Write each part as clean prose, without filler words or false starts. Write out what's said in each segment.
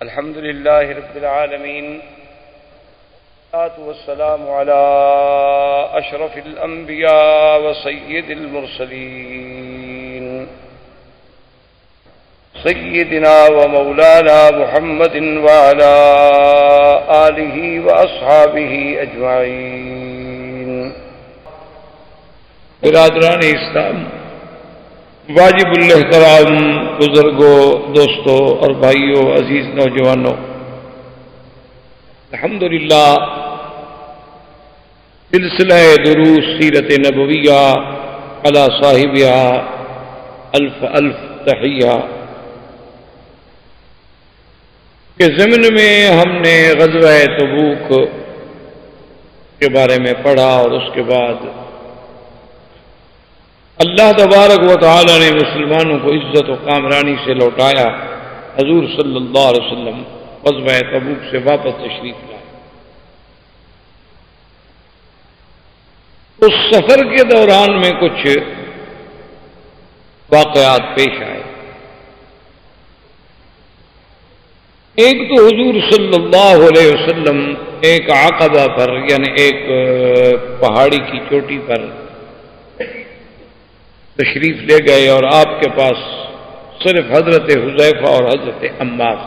الحمد لله رب العالمين، والصلاة والسلام على أشرف الأنبياء وسيد المرسلين سيدنا ومولانا محمد وعلى آله وأصحابه أجمعين۔ برادران اسلام، واجب الاحترام بزرگوں، دوستوں اور بھائیوں، عزیز نوجوانوں، الحمدللہ سلسلہ دروس سیرت نبویہ علی صاحبہ الف الف تحیہ کے ضمن میں ہم نے غزوہ تبوک کے بارے میں پڑھا، اور اس کے بعد اللہ تبارک و تعالی نے مسلمانوں کو عزت و کامرانی سے لوٹایا۔ حضور صلی اللہ علیہ وسلم غزوہ تبوک سے واپس تشریف لائے۔ اس سفر کے دوران میں کچھ واقعات پیش آئے۔ ایک تو حضور صلی اللہ علیہ وسلم ایک عقبہ پر، یعنی ایک پہاڑی کی چوٹی پر تشریف لے گئے، اور آپ کے پاس صرف حضرت حذیفہ اور حضرت عمار،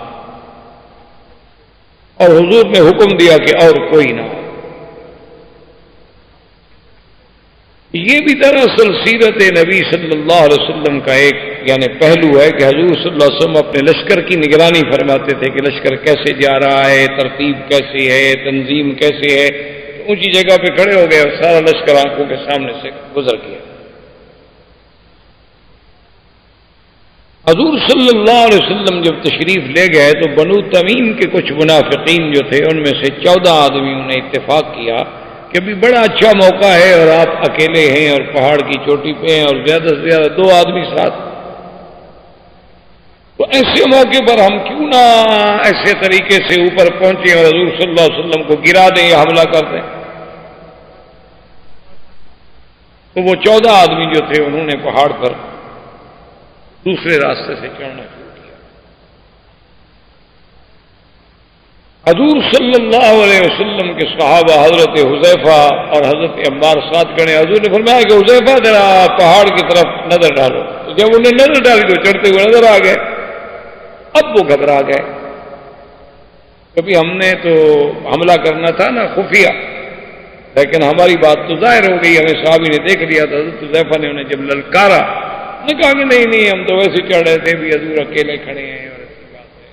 اور حضور نے حکم دیا کہ اور کوئی نہ ہو۔ یہ بھی دراصل سیرت نبی صلی اللہ علیہ وسلم کا ایک یعنی پہلو ہے کہ حضور صلی اللہ علیہ وسلم اپنے لشکر کی نگرانی فرماتے تھے کہ لشکر کیسے جا رہا ہے، ترتیب کیسی ہے، تنظیم کیسی ہے۔ اونچی جگہ پہ کھڑے ہو گئے اور سارا لشکر آنکھوں کے سامنے سے گزر گیا۔ حضور صلی اللہ علیہ وسلم جب تشریف لے گئے تو بنو تمیم کے کچھ منافقین جو تھے، ان میں سے 14 آدمیوں نے اتفاق کیا کہ ابھی بڑا اچھا موقع ہے اور آپ اکیلے ہیں اور پہاڑ کی چوٹی پہ ہیں اور زیادہ سے زیادہ 2 آدمی ساتھ، تو ایسے موقع پر ہم کیوں نہ ایسے طریقے سے اوپر پہنچے اور حضور صلی اللہ علیہ وسلم کو گرا دیں یا حملہ کر دیں۔ تو وہ 14 آدمی جو تھے انہوں نے پہاڑ پر دوسرے راستے سے چڑھنا شروع کیا۔ حضور صلی اللہ علیہ وسلم کے صحابہ حضرت حذیفہ اور حضرت عمار ساتھ کھڑے۔ حضور نے فرمایا کہ حذیفہ ذرا پہاڑ کی طرف نظر ڈالو۔ جب انہوں نے نظر ڈالی تو چڑھتے ہوئے نظر آ گئے۔ اب وہ گھبرا گئے، کبھی ہم نے تو حملہ کرنا تھا نا خفیہ، لیکن ہماری بات تو ظاہر ہو گئی، ہمیں صحابی نے دیکھ لیا تھا۔ حضرت حذیفہ نے انہیں جب للکارا، نے کہا کہ نہیں ہم تو ویسے چڑھ رہے تھے، بھی حضور اکیلے کھڑے ہیں اور ایسی بات ہے۔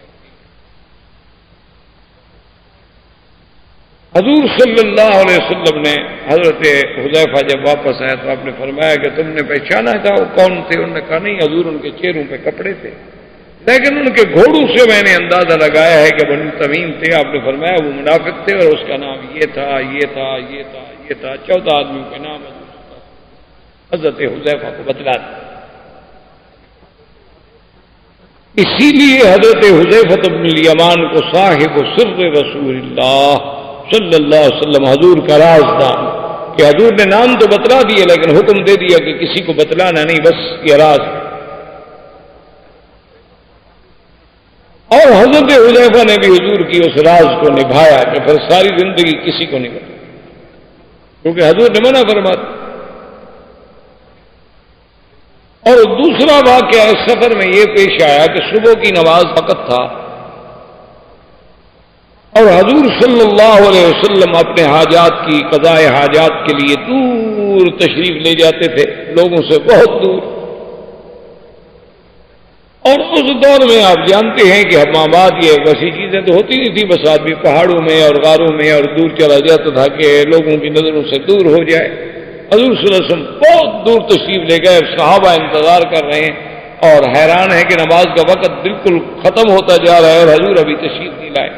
حضور صلی اللہ علیہ وسلم نے حضرت حذیفہ جب واپس آیا تو آپ نے فرمایا کہ تم نے پہچانا تھا وہ کون تھے؟ انہوں نے کہا نہیں حضور، ان کے چہروں پہ کپڑے تھے، لیکن ان کے گھوڑوں سے میں نے اندازہ لگایا ہے کہ بنو تمیم تھے۔ آپ نے فرمایا وہ منافق تھے اور اس کا نام یہ تھا، یہ تھا، یہ تھا، یہ تھا۔ 14 آدمیوں کے نام حضرت حذیفہ کو بتلا دیا۔ اسی لیے حضرت حذیفہ بن الیمان کو صاحب سر رسول اللہ صلی اللہ علیہ وسلم، حضور کا رازدان، کہ حضور نے نام تو بتلا دیے لیکن حکم دے دیا کہ کسی کو بتلانا نہیں، بس یہ راز۔ اور حضرت حذیفہ نے بھی حضور کی اس راز کو نبھایا کہ پھر ساری زندگی کسی کو نہیں بتایا، کیونکہ حضور نے منع فرمایا۔ اور دوسرا واقعہ اس سفر میں یہ پیش آیا کہ صبح کی نماز وقت تھا اور حضور صلی اللہ علیہ وسلم اپنے حاجات کی قضاء حاجات کے لیے دور تشریف لے جاتے تھے، لوگوں سے بہت دور۔ اور اس دور میں آپ جانتے ہیں کہ حمامات یہ ویسی چیزیں تو ہوتی نہیں تھی، بس آدمی پہاڑوں میں اور غاروں میں اور دور چلا جاتا تھا کہ لوگوں کی نظروں سے دور ہو جائے۔ حضور صلی اللہ علیہ وسلم بہت دور تشریف لے گئے، صحابہ انتظار کر رہے ہیں اور حیران ہے کہ نماز کا وقت بالکل ختم ہوتا جا رہا ہے اور حضور ابھی تشریف نہیں لائے۔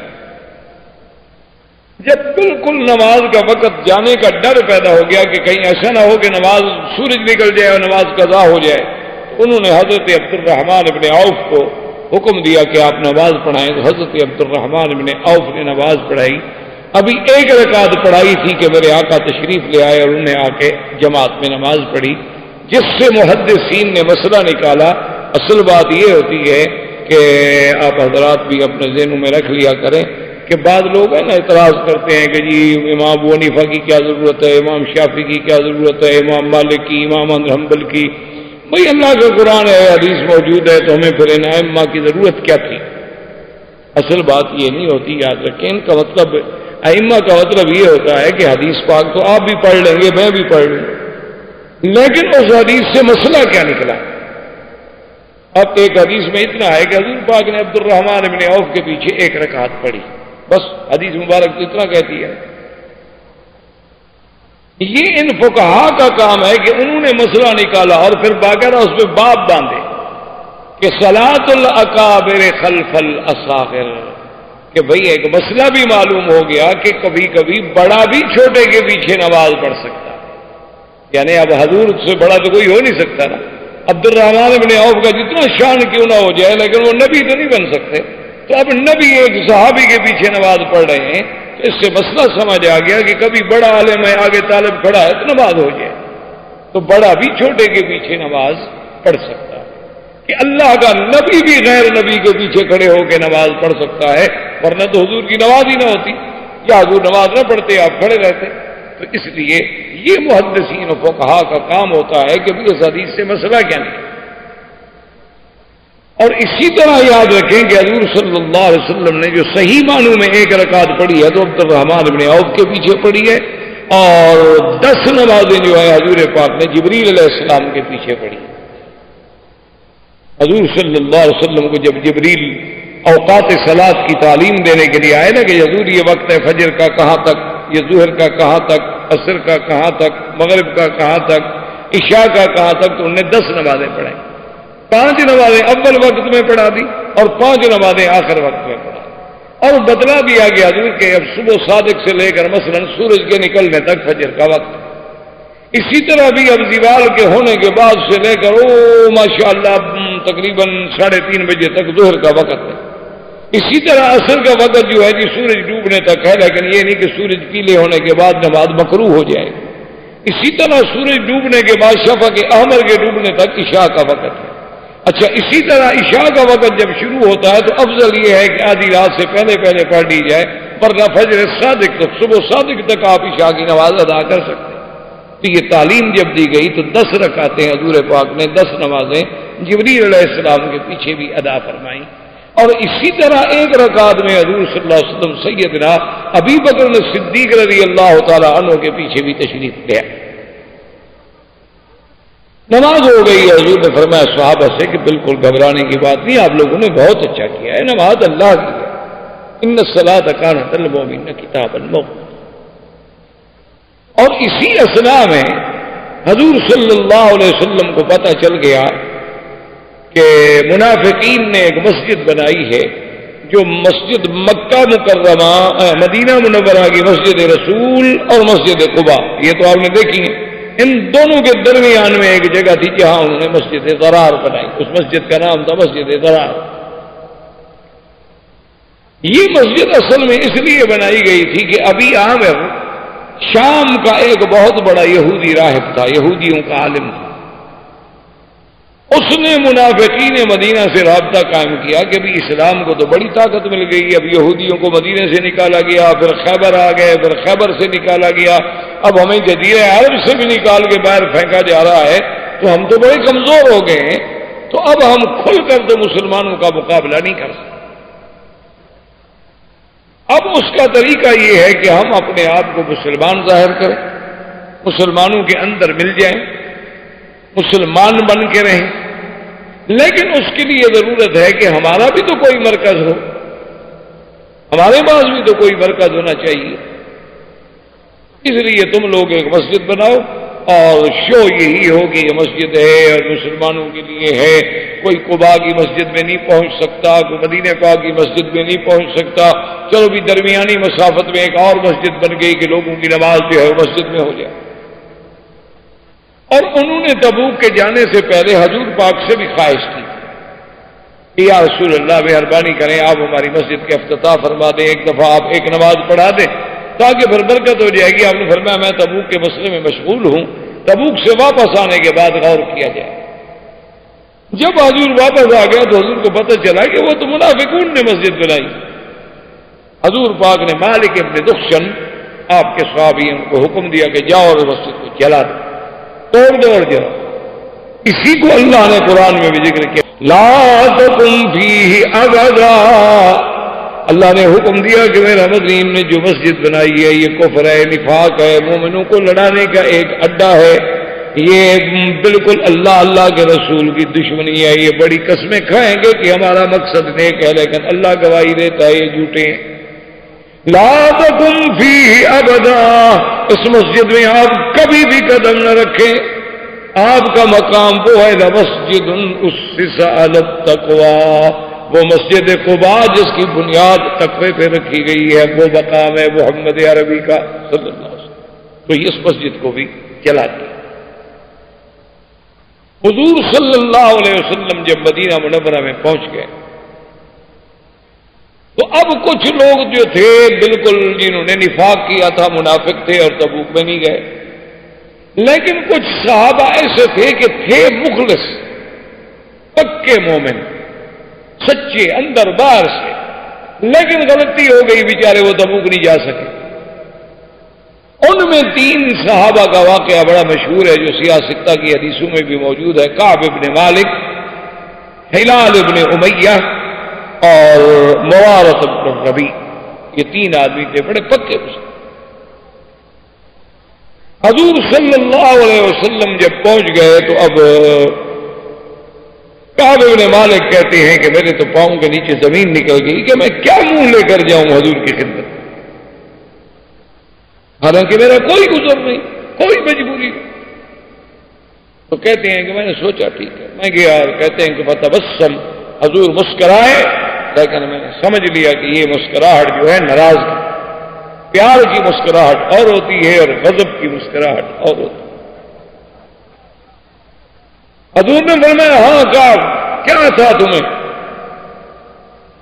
جب بالکل نماز کا وقت جانے کا ڈر پیدا ہو گیا کہ کہیں ایسا نہ ہو کہ نماز سورج نکل جائے اور نماز قضا ہو جائے، تو انہوں نے حضرت عبد الرحمن ابن عوف کو حکم دیا کہ آپ نماز پڑھائیں۔ تو حضرت عبد الرحمن ابن عوف نے نماز پڑھائی۔ ابھی 1 رکعت پڑھائی تھی کہ میرے آقا تشریف لے آئے اور انہیں آ کے جماعت میں نماز پڑھی، جس سے محدثین نے مسئلہ نکالا۔ اصل بات یہ ہوتی ہے کہ آپ حضرات بھی اپنے ذہنوں میں رکھ لیا کریں کہ بعض لوگ ہیں نا اعتراض کرتے ہیں کہ جی امام ابو حنیفہ کی کیا ضرورت ہے، امام شافعی کی کیا ضرورت ہے، امام مالک کی، امام احمد حنبل کی. بھئی اللہ کا قرآن ہے، حدیث موجود ہے، تو ہمیں پھر ان ائمہ کی ضرورت کیا تھی؟ اصل بات یہ نہیں ہوتی، یاد رکھیں. ان کا مطلب ائمہ کا مطلب یہ ہوتا ہے کہ حدیث پاک تو آپ بھی پڑھ لیں گے، میں بھی پڑھ لوں، لیکن اس حدیث سے مسئلہ کیا نکلا؟ اب ایک حدیث میں اتنا ہے کہ حضور پاک نے عبد الرحمن بن عوف کے پیچھے 1 رکعت پڑھی، بس حدیث مبارک تو اتنا کہتی ہے. یہ ان فقہا کا کام ہے کہ انہوں نے مسئلہ نکالا اور پھر باقاعدہ اس پہ باب باندھے کہ صلاۃ الاکابر خلف الاصاغر، کہ بھئی ایک مسئلہ بھی معلوم ہو گیا کہ کبھی کبھی بڑا بھی چھوٹے کے پیچھے نماز پڑھ سکتا ہے. یعنی اب حضور سے بڑا تو کوئی ہو نہیں سکتا نا. عبد الرحمن بن عوف کا جتنا شان کیوں نہ ہو جائے، لیکن وہ نبی تو نہیں بن سکتے. تو اب نبی ایک صحابی کے پیچھے نماز پڑھ رہے ہیں، تو اس سے مسئلہ سمجھ آ گیا کہ کبھی بڑا عالم ہے آگے طالب کھڑا ہے تو نماز ہو جائے، تو بڑا بھی چھوٹے کے پیچھے نماز پڑھ سکتا ہے. کہ اللہ کا نبی بھی غیر نبی کے پیچھے کھڑے ہو کے نماز پڑھ سکتا ہے، ورنہ تو حضور کی نماز ہی نہ ہوتی، یا حضور نماز نہ پڑھتے آپ کھڑے رہتے. تو اس لیے یہ محدثین و فقہا کا کام ہوتا ہے کہ اس حدیث سے مسئلہ کیا نہیں. اور اسی طرح یاد رکھیں کہ حضور صلی اللہ علیہ وسلم نے جو صحیح معنوں میں 1 رکعت پڑھی ہے تو عبد الرحمن بن عوف کے پیچھے پڑھی ہے، اور 10 نمازیں جو ہے حضور پاک نے جبریل علیہ السلام کے پیچھے پڑھی. حضور صلی اللہ علیہ وسلم کو جب جبریل اوقات صلاۃ کی تعلیم دینے کے لیے آئے نا کہ حضور یہ وقت ہے فجر کا کہاں تک، یہ ظہر کا کہاں تک، عصر کا کہاں تک، مغرب کا کہاں تک، عشاء کا کہاں تک، تو انہوں نے 10 نمازیں پڑھائیں. 5 نمازیں اول وقت میں پڑھا دی اور 5 نمازیں آخر وقت میں پڑھا. اور بدلا بھی آ گیا حضور کہ اب صبح صادق سے لے کر مثلا سورج کے نکلنے تک فجر کا وقت. اسی طرح بھی اب زوال کے ہونے کے بعد سے لے کر ماشاءاللہ تقریباً 3:30 بجے تک ظہر کا وقت ہے. اسی طرح عصر کا وقت جو ہے جی سورج ڈوبنے تک ہے، لیکن یہ نہیں کہ سورج پیلے ہونے کے بعد نماز مکروہ ہو جائے. اسی طرح سورج ڈوبنے کے بعد شفق احمر کے ڈوبنے تک عشاء کا وقت ہے. اچھا اسی طرح عشاء کا وقت جب شروع ہوتا ہے تو افضل یہ ہے کہ آدھی رات سے پہلے پڑھ لی جائے، ورنہ فجر صادق تک، صبح صادق تک آپ عشاء کی نماز ادا کر سکتے ہیں. تو یہ تعلیم جب دی گئی تو 10 رکعتیں حضور پاک نے 10 نمازیں جبریل علیہ السلام کے پیچھے بھی ادا فرمائیں. اور اسی طرح 1 رکعت میں حضور صلی اللہ علیہ وسلم سیدنا ابی بکر صدیق رضی اللہ تعالی عنہ کے پیچھے بھی تشریف لے آئے. نماز ہو گئی. حضور نے فرمایا صحابہ سے کہ بالکل گھبرانے کی بات نہیں، آپ لوگوں نے بہت اچھا کیا ہے، نماز اللہ کی ہے. ان الصلاۃ کانت للمؤمنین کتابا موقوتا. اور اسی اثناء میں حضور صلی اللہ علیہ وسلم کو پتہ چل گیا کہ منافقین نے ایک مسجد بنائی ہے جو مسجد مکہ مکرمہ مدینہ منورہ کی مسجد رسول اور مسجد قباء، یہ تو آپ نے دیکھی ہے، ان دونوں کے درمیان میں ایک جگہ تھی جہاں انہوں نے مسجد ضرار بنائی. اس مسجد کا نام تھا مسجد ضرار. یہ مسجد اصل میں اس لیے بنائی گئی تھی کہ ابی عامر شام کا ایک بہت بڑا یہودی راہب تھا، یہودیوں کا عالم تھا. اس نے منافقین مدینہ سے رابطہ قائم کیا کہ بھی اسلام کو تو بڑی طاقت مل گئی، اب یہودیوں کو مدینہ سے نکالا گیا، پھر خیبر آ گئے، پھر خیبر سے نکالا گیا، اب ہمیں جزیرہ عرب سے بھی نکال کے باہر پھینکا جا رہا ہے، تو ہم تو بڑے کمزور ہو گئے ہیں، تو اب ہم کھل کر تو مسلمانوں کا مقابلہ نہیں کر سکتے. اب اس کا طریقہ یہ ہے کہ ہم اپنے آپ کو مسلمان ظاہر کریں، مسلمانوں کے اندر مل جائیں، مسلمان بن کے رہیں، لیکن اس کے لیے ضرورت ہے کہ ہمارا بھی تو کوئی مرکز ہو، ہمارے پاس بھی تو کوئی مرکز ہونا چاہیے. اس لیے تم لوگ ایک مسجد بناؤ اور شو یہی ہو کہ یہ مسجد ہے اور مسلمانوں کے لیے ہے، کوئی قباء کی مسجد میں نہیں پہنچ سکتا، کوئی مدینہ پاک کی مسجد میں نہیں پہنچ سکتا، چلو بھی درمیانی مسافت میں ایک اور مسجد بن گئی کہ لوگوں کی نماز جو ہے وہ مسجد میں ہو جائے. اور انہوں نے تبوک کے جانے سے پہلے حضور پاک سے بھی خواہش کی کہ یا رسول اللہ مہربانی کریں آپ ہماری مسجد کے افتتاح فرما دیں، ایک دفعہ آپ ایک نماز پڑھا دیں تاکہ پھر برکت ہو جائے گی. آپ نے فرمایا میں تبوک کے مسئلے میں مشغول ہوں، تبوک سے واپس آنے کے بعد غور کیا جائے. جب حضور واپس آ گیا تو حضور کو پتہ چلا کہ وہ تو منافقون نے مسجد بنائی. حضور پاک نے مالک ابن دخشن آپ کے صحابی ان کو حکم دیا کہ جاؤ اور مسجد کو جلا دو، توڑ دو اور جلاؤ. اسی کو اللہ نے قرآن میں بھی ذکر کیا، لا تقم فیہ ابدا. اللہ نے حکم دیا کہ میرا مظلوم نے جو مسجد بنائی ہے یہ کفر ہے، نفاق ہے، مومنوں کو لڑانے کا ایک اڈا ہے، یہ بالکل اللہ کے رسول کی دشمنی ہے. یہ بڑی قسمیں کھائیں گے کہ ہمارا مقصد نیک ہے، لیکن اللہ گواہی دیتا ہے یہ جھوٹے ہیں. لا تقم فیہ ابدا، اس مسجد میں آپ کبھی بھی قدم نہ رکھیں. آپ کا مقام وہ ہے لمسجد اسس علی التقوی، وہ مسجد قباء جس کی بنیاد تقوی پہ رکھی گئی ہے، وہ مقام ہے محمد عربی کا صلی اللہ علیہ وسلم. تو اس مسجد کو بھی جلا دیا. حضور صلی اللہ علیہ وسلم جب مدینہ منورہ میں پہنچ گئے تو اب کچھ لوگ جو تھے بالکل جنہوں نے نفاق کیا تھا منافق تھے اور تبوک میں نہیں گئے، لیکن کچھ صحابہ ایسے تھے کہ تھے مخلص پکے مومن سچے اندر باہر سے، لیکن غلطی ہو گئی بیچارے وہ تبوک نہیں جا سکے. ان میں 3 صحابہ کا واقعہ بڑا مشہور ہے جو سیاہ ستہ کی حدیثوں میں بھی موجود ہے. کعب ابن مالک، ہلال ابن امیہ اور موارث ابن ربیع، یہ 3 آدمی تھے بڑے پکے مسلم. حضور صلی اللہ علیہ وسلم جب پہنچ گئے تو اب کعب ابن مالک کہتے ہیں کہ میرے تو پاؤں کے نیچے زمین نکل گئی کہ میں کیا منہ لے کر جاؤں حضور کی خدمت، حالانکہ میرا کوئی گزر نہیں، کوئی مجبوری نہیں. تو کہتے ہیں کہ میں نے سوچا ٹھیک ہے میں گیا، اور کہتے ہیں کہ فتبسم، حضور مسکرائے، لیکن میں نے سمجھ لیا کہ یہ مسکراہٹ جو ہے ناراضگی، پیار کی مسکراہٹ اور ہوتی ہے اور غضب کی مسکراہٹ اور ہوتی ہے. حضور نے فرمایا ہاں کہا کیا تھا تمہیں؟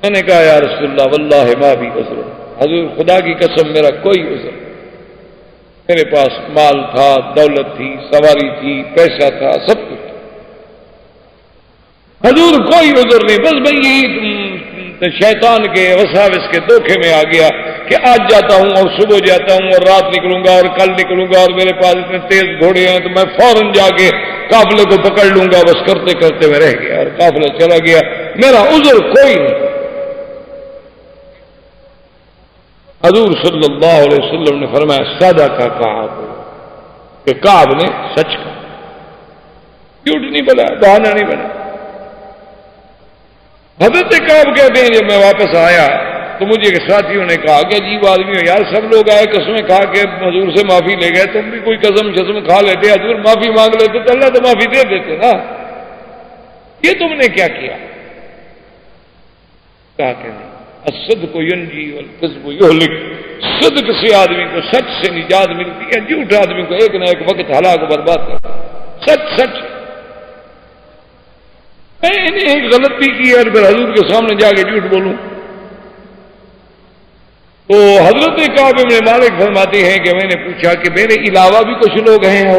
میں نے کہا یا رسول اللہ واللہ ما بی عذر، حضور خدا کی قسم میرا کوئی عذر، میرے پاس مال تھا، دولت تھی، سواری تھی، پیسہ تھا، سب کچھ تھا. حضور کوئی عذر نہیں، بس میں یہی شیطان کے وساوس کے دھوکے میں آ گیا کہ آج جاتا ہوں اور صبح جاتا ہوں اور رات نکلوں گا اور کل نکلوں گا اور میرے پاس اتنے تیز گھوڑے ہیں تو میں فوراً جا کے قافلے کو پکڑ لوں گا. بس کرتے کرتے میں رہ گیا اور قافلہ چلا گیا، میرا عذر کوئی نہیں. حضور صلی اللہ علیہ وسلم نے فرمایا صدق کعب، کہ کعب نے سچ کہا، جھوٹ نہیں بنا، بہانہ نہیں بنا. حضرت کعب کہتے ہیں جب میں واپس آیا تو مجھے ساتھیوں نے کہا کہ عجیب آدمی ہو یار، سب لوگ آئے قسمیں کھا کے حضور سے معافی لے گئے، تم بھی کوئی قسم شسم کھا لیتے، حضور معافی مانگ لیتے تو اللہ تو معافی دے دیتے نا، یہ تم نے کیا کیا؟ کہا کہ نہیں، الصدق ینجی والکذب یہلک، صدق سے آدمی کو سچ سے نجات ملتی ہے، جھوٹ آدمی کو ایک نہ ایک وقت ہلاک برباد کرتا ہے. سچ سچ میں نے ایک غلطی کی ہے اور پھر حضور کے سامنے جا کے جھوٹ بولوں. تو حضرت کعب ابن مالک فرماتے ہیں کہ میں نے پوچھا کہ میرے علاوہ بھی کچھ لوگ ہیں ہو؟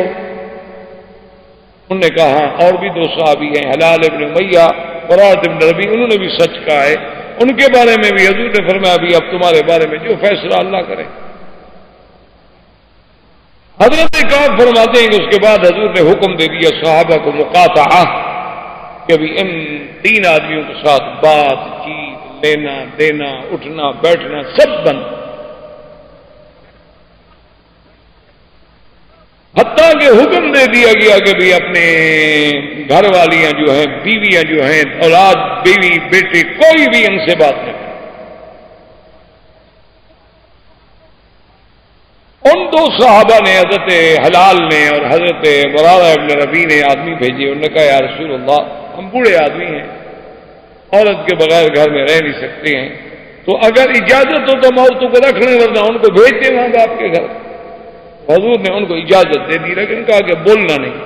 انہوں نے کہا ہاں اور بھی 2 صحابی ہیں، ہلال ابن امیہ، موارث ابن ربیع، انہوں نے بھی سچ کہا ہے. ان کے بارے میں بھی حضور نے فرمایا ابھی اب تمہارے بارے میں جو فیصلہ اللہ کرے. حضرت کعب فرماتے ہیں کہ اس کے بعد حضور نے حکم دے دیا صحابہ کو مقاطعہ، کہ ابھی ان 3 آدمیوں کے ساتھ بات چیت، لینا دینا، اٹھنا بیٹھنا سب بند. حتیٰ کہ حکم دے دیا گیا کہ بھی اپنے گھر والیاں جو ہیں، بیویاں جو ہیں، اولاد بیوی بیٹے کوئی بھی ان سے بات نہ کرے. ان 2 صحابہ نے، حضرت ہلال نے اور حضرت موارث ابن ربیع نے آدمی بھیجے. انہوں نے کہا یا رسول اللہ ہم بوڑھے آدمی ہیں، عورت کے بغیر گھر میں رہ نہیں سکتے ہیں، تو اگر اجازت ہو تو ہم عورتوں کو رکھ لیں ورنہ ان کو بھیج دیں وہاں باپ کے گھر. حضور نے ان کو اجازت دے دی لیکن کہا کہ بولنا نہیں.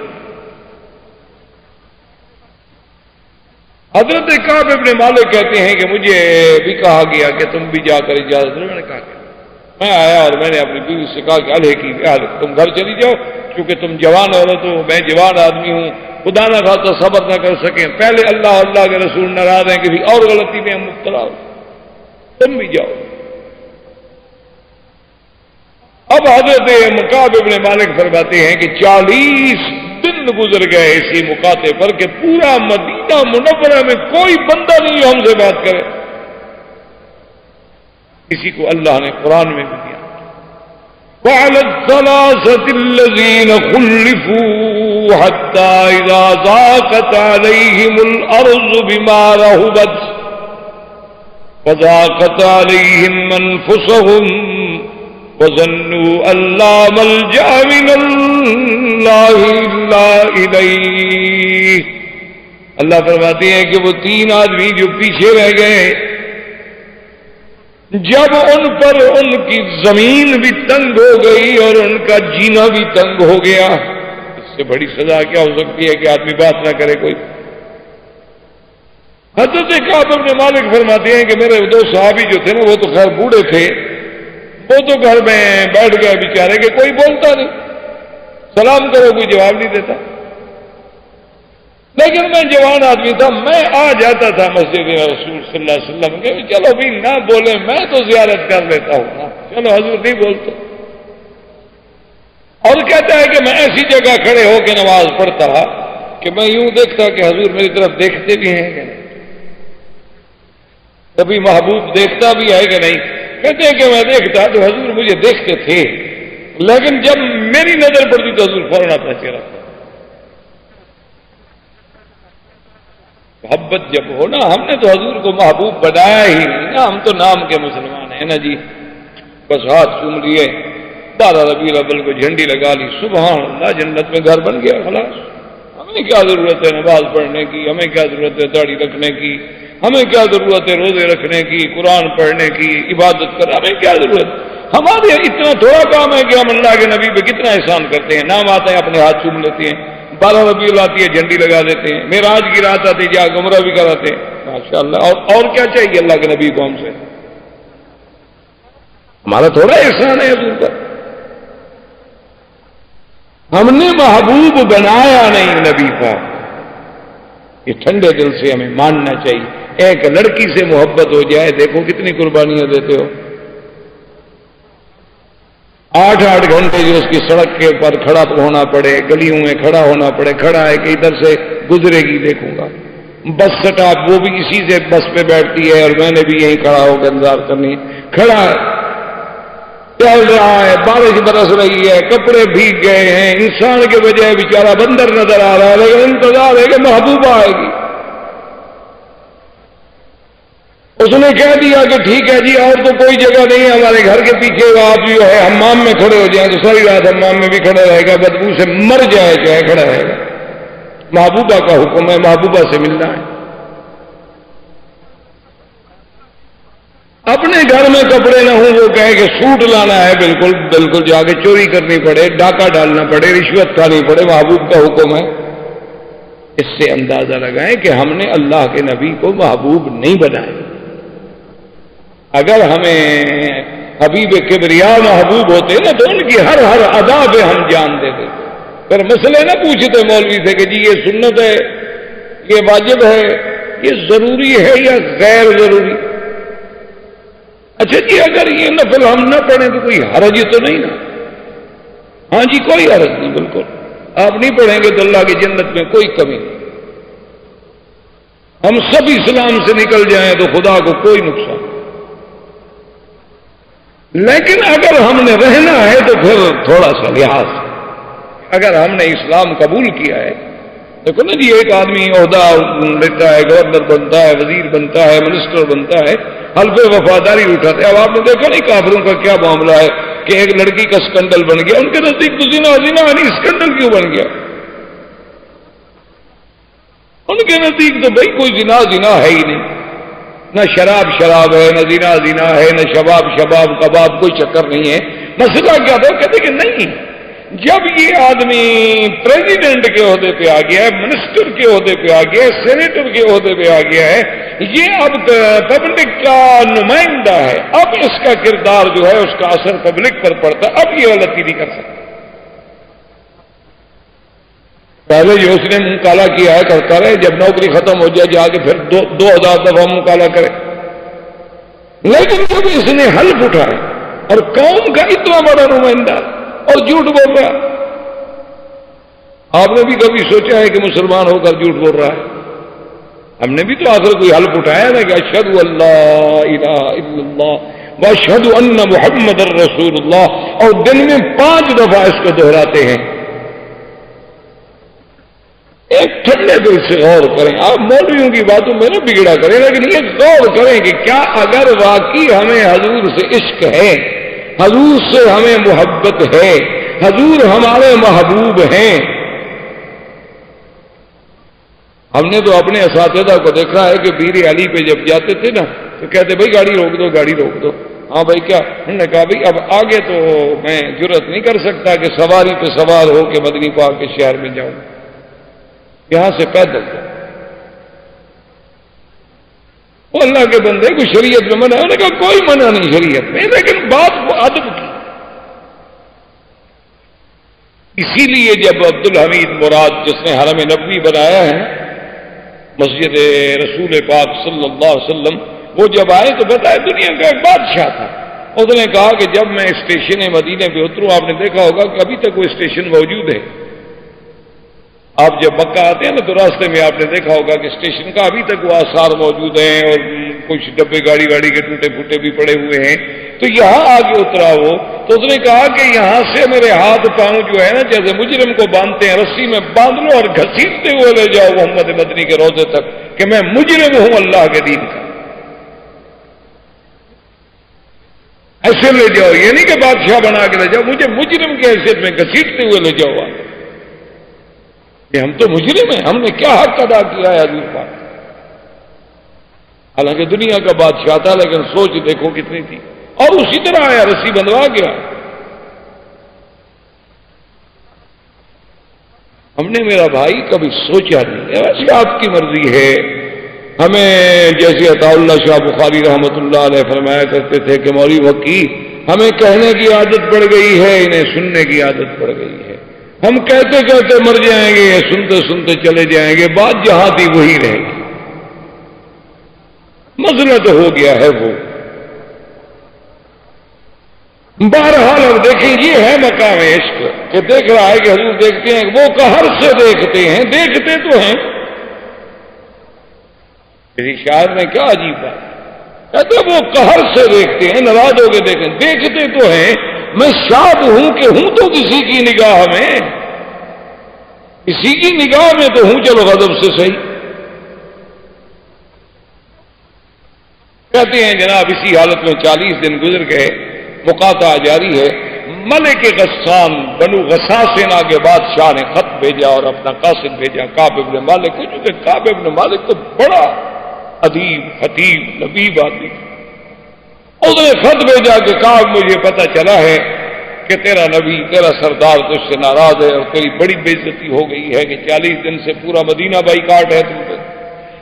حضرت کعب ابن مالک کہتے ہیں کہ مجھے بھی کہا گیا کہ تم بھی جا کر اجازت لو. میں نے کہا کہ میں آیا اور میں نے اپنی بیوی سے کہا کہ الہ کی تم گھر چلی جاؤ کیونکہ تم جوان عورت ہو، میں جوان آدمی ہوں، خدا نہ خاصا صبر نہ کر سکیں، پہلے اللہ اور اللہ کے رسول ناراض ہیں، کسی اور غلطی میں ہم مبتلا ہو، تم بھی جاؤ۔ اب حضرت مکعب ابن مالک فرماتے ہیں کہ 40 دن گزر گئے اسی مقاطع پر کہ پورا مدینہ منورہ میں کوئی بندہ نہیں ہم سے بات کرے۔ کسی کو اللہ نے قرآن میں بھی دیا، وعلى الثلاثة الذين خلفوا حتى إذا ضاقت عليهم الأرض بما رحبت وضاقت عليهم أنفسهم وظنوا أن لا ملجأ من الله إلا إليه۔ اللہ فرماتے ہیں کہ وہ 3 آدمی جو پیچھے رہ گئے، جب ان پر ان کی زمین بھی تنگ ہو گئی اور ان کا جینا بھی تنگ ہو گیا، اس سے بڑی سزا کیا ہو سکتی ہے کہ آدمی بات نہ کرے کوئی۔ حضرت کعب بن مالک فرماتے ہیں کہ میرے 2 صحابی جو تھے نا، وہ تو خیر بوڑھے تھے، وہ تو گھر میں بیٹھ گئے بیچارے کہ کوئی بولتا نہیں، سلام کرو کوئی جواب نہیں دیتا۔ لیکن میں جوان آدمی تھا، میں آ جاتا تھا مسجد رسول صلی اللہ علیہ وسلم کے، چلو بھی نہ بولے میں تو زیارت کر لیتا ہوں نا، چلو حضور نہیں بولتے۔ اور کہتا ہے کہ میں ایسی جگہ کھڑے ہو کے نماز پڑھتا کہ میں یوں دیکھتا کہ حضور میری طرف دیکھتے بھی ہیں کہ نہیں، کبھی محبوب دیکھتا بھی ہے کہ نہیں۔ کہتے ہیں کہ میں دیکھتا تو حضور مجھے دیکھتے تھے، لیکن جب میری نظر پڑتی تو حضور فوراً اپنا چہرہ تھا۔ محبت جب ہو نا، ہم نے تو حضور کو محبوب بنایا ہی نہیں نا، ہم تو نام کے مسلمان ہیں نا جی، بس ہاتھ چوم لیے، 12 ربیع الاول کو جھنڈی لگا لی، سبحان اللہ جنت میں گھر بن گیا، خلاص۔ ہمیں کیا ضرورت ہے نماز پڑھنے کی، ہمیں کیا ضرورت ہے داڑھی رکھنے کی، ہمیں کیا ضرورت ہے روزے رکھنے کی، قرآن پڑھنے کی، عبادت کرنے، ہمیں کیا ضرورت؟ ہمارے اتنا تھوڑا کام ہے کہ ہم اللہ کے نبی پہ کتنا احسان کرتے ہیں، نام آتا ہے اپنے ہاتھ چوم لیتے ہیں، 12 ربیع الاول آتی ہے جھنڈی لگا دیتے ہیں، معراج کی رات آتی ہے جا عمرہ بھی کراتے ہیں، ماشاءاللہ۔ اور کیا چاہیے اللہ کے نبی کو ہم سے؟ ہمارا تھوڑا احسان ہے حضور پر، ہم نے محبوب بنایا نہیں نبی کا، یہ ٹھنڈے دل سے ہمیں ماننا چاہیے۔ ایک لڑکی سے محبت ہو جائے، دیکھو کتنی قربانیاں دیتے ہو، 8 گھنٹے جو اس کی سڑک کے اوپر کھڑا ہونا پڑے، گلیوں میں کھڑا ہونا پڑے، کھڑا ہے کہ ادھر سے گزرے گی دیکھوں گا، بس سٹاپ وہ بھی اسی سے بس پہ بیٹھتی ہے اور میں نے بھی یہیں کھڑا ہو کے انتظار کرنی ہے، کھڑا ہے، چل رہا ہے، بارش برس رہی ہے، کپڑے بھیگ گئے ہیں، انسان کے بجائے بیچارہ بندر نظر آ رہا ہے، لیکن انتظار ہے کہ محبوبہ آئے گی۔ اس نے کہہ دیا کہ ٹھیک ہے جی اور تو کوئی جگہ نہیں ہے ہمارے گھر کے پیچھے، آپ جو ہے حمام میں کھڑے ہو جائیں تو ساری رات حمام میں بھی کھڑا رہے گا، بدبو سے مر جائے چاہے کھڑا رہے گا۔ محبوبہ کا حکم ہے، محبوبہ سے ملنا ہے۔ اپنے گھر میں کپڑے نہ ہوں، وہ کہے کہ سوٹ لانا ہے، بالکل بالکل جا کے چوری کرنی پڑے، ڈاکہ ڈالنا پڑے، رشوت کھانی پڑے، محبوب کا حکم ہے۔ اس سے اندازہ لگائیں کہ ہم نے اللہ کے نبی کو محبوب نہیں بنایا۔ اگر ہمیں حبیب کبریا محبوب ہوتے نا تو ان کی ہر ادا پہ ہم جان دیتے، پھر مسئلے نہ پوچھتے مولوی سے کہ جی یہ سنت ہے، یہ واجب ہے، یہ ضروری ہے یا غیر ضروری۔ اچھا جی اگر یہ نفل ہم نہ پڑھیں تو کوئی حرج تو نہیں نا؟ ہاں جی کوئی حرج نہیں، بالکل آپ نہیں پڑھیں گے تو اللہ کی جنت میں کوئی کمی نہیں۔ ہم سب اسلام سے نکل جائیں تو خدا کو کوئی نقصان، لیکن اگر ہم نے رہنا ہے تو پھر تھوڑا سا لحاظ، اگر ہم نے اسلام قبول کیا ہے، دیکھو نا جی ایک آدمی عہدہ لیتا ہے، گورنر بنتا ہے، وزیر بنتا ہے، منسٹر بنتا ہے، حلف وفاداری اٹھاتے ہیں۔ اب آپ نے دیکھا نہیں کافروں کا کیا معاملہ ہے کہ ایک لڑکی کا اسکینڈل بن گیا، ان کے نزدیک تو زنا نہیں، اسکینڈل کیوں بن گیا؟ ان کے نزدیک تو بھائی کوئی زنا ہے ہی نہیں، نہ شراب ہے، نہ زنا ہے، نہ شباب کباب، کوئی چکر نہیں ہے۔ مسئلہ کیا تھا؟ کہتے کہ نہیں، جب یہ آدمی پریزیڈنٹ کے عہدے پہ آ گیا ہے، منسٹر کے عہدے پہ آ گیا ہے، سینیٹر کے عہدے پہ آ گیا ہے، یہ اب پبلک کا نمائندہ ہے، اب اس کا کردار جو ہے اس کا اثر پبلک پر پڑتا ہے، اب یہ غلطی نہیں کر سکتا۔ پہلے جو اس نے منہ کالا کیا ہے کرتا رہے، جب نوکری ختم ہو جائے جا کے پھر 2000 دفعہ منہ کالا کرے، لیکن جب اس نے حلف اٹھایا اور قوم کا اتنا بڑا نمائندہ اور جھوٹ بول رہا، آپ نے بھی کبھی سوچا ہے کہ مسلمان ہو کر جھوٹ بول رہا ہے؟ ہم نے بھی تو آخر کوئی حلف اٹھایا نا کہ اشہد اللہ الہ الا اللہ واشہد ان محمد رسول اللہ، اور دن میں 5 دفعہ اس کو دہراتے ہیں۔ ایک ٹھنڈے دل سے غور کریں، آپ مولویوں کی باتوں میں نہ بگڑا کریں، لیکن یہ غور کریں کہ کیا اگر واقعی ہمیں حضور سے عشق ہے، حضور سے ہمیں محبت ہے، حضور ہمارے محبوب ہیں۔ ہم نے تو اپنے اساتذہ کو دیکھا ہے کہ بیر علی پہ جب جاتے تھے نا تو کہتے بھائی گاڑی روک دو، گاڑی روک دو۔ ہاں بھائی کیا؟ انہوں نے کہا بھائی اب آگے تو میں جرأت نہیں کر سکتا کہ سواری پہ سوار ہو کے مدنی پاک کے شہر میں جاؤں، یہاں سے پیدل جاؤں۔ وہ اللہ کے بندے کو شریعت میں منع ہے، انہوں نے کہا کوئی منع نہیں شریعت میں، لیکن بات کو ادب کی۔ اسی لیے جب عبدالحمید مراد جس نے حرم نبوی بنایا ہے، مسجد رسول پاک صلی اللہ علیہ وسلم، وہ جب آئے تو بتائے دنیا کا ایک بادشاہ تھا، اس نے کہا کہ جب میں اسٹیشن مدینے پہ اتروں، آپ نے دیکھا ہوگا کہ ابھی تک وہ اسٹیشن موجود ہے۔ آپ جب مکہ آتے ہیں نا تو راستے میں آپ نے دیکھا ہوگا کہ اسٹیشن کا ابھی تک وہ آثار موجود ہیں، اور کچھ ڈبے گاڑی واڑی کے ٹوٹے پھوٹے بھی پڑے ہوئے ہیں۔ تو یہاں آگے اترا وہ، تو اس نے کہا کہ یہاں سے میرے ہاتھ پاؤں جو ہے نا جیسے مجرم کو باندھتے ہیں رسی میں، باندھ لو اور گھسیٹتے ہوئے لے جاؤ محمد مدنی کے روضے تک کہ میں مجرم ہوں اللہ کے دین کا۔ ایسے لے جاؤ، یہ نہیں کہ بادشاہ بنا کے لے جاؤ، مجھے مجرم کی حیثیت میں گھسیٹتے ہوئے لے جاؤ کہ ہم تو مجرم ہیں، ہم نے کیا حق ادا کیا ہے حضور پاک۔ حالانکہ دنیا کا بادشاہ تھا، لیکن سوچ دیکھو کتنی تھی، اور اسی طرح آیا رسی بندھوا گیا۔ ہم نے میرا بھائی کبھی سوچا نہیں، ویسے آپ کی مرضی ہے۔ ہمیں جیسے عطا اللہ شاہ بخاری رحمۃ اللہ علیہ فرمایا کرتے تھے کہ مولوی وکی ہمیں کہنے کی عادت پڑ گئی ہے، انہیں سننے کی عادت پڑ گئی ہے، ہم کہتے کہتے مر جائیں گے، سنتے سنتے چلے جائیں گے، بات جہاں تھی وہی رہے گی۔ مسئلہ تو ہو گیا ہے وہ۔ بہرحال اب دیکھیں یہ ہے مقام عشق کہ دیکھ رہا ہے کہ حضور دیکھتے ہیں، وہ قہر سے دیکھتے ہیں، دیکھتے تو ہیں۔ میری شاعر نے کیا عجیب بات کہتے وہ قہر سے دیکھتے ہیں، ناراض ہو کے دیکھیں، دیکھتے تو ہیں۔ میں شاد ہوں کہ ہوں تو کسی کی نگاہ میں، کسی کی نگاہ میں تو ہوں، چلو غضب سے صحیح۔ کہتے ہیں جناب اسی حالت میں 40 دن گزر گئے، مقاطع جاری ہے۔ ملک غسان بنو غساسنہ کے بادشاہ نے خط بھیجا اور اپنا قاصد بھیجا کعب ابن مالک کو، چونکہ کعب ابن مالک تو بڑا ادیب خطیب لبیب آدمی، اس نے خط بھیجا کہ کعب مجھے پتہ چلا ہے کہ تیرا نبی تیرا سردار تجھ سے ناراض ہے اور تیری بڑی بے عزتی ہو گئی ہے کہ 40 دن سے پورا مدینہ بائیکاٹ ہے تم پہ،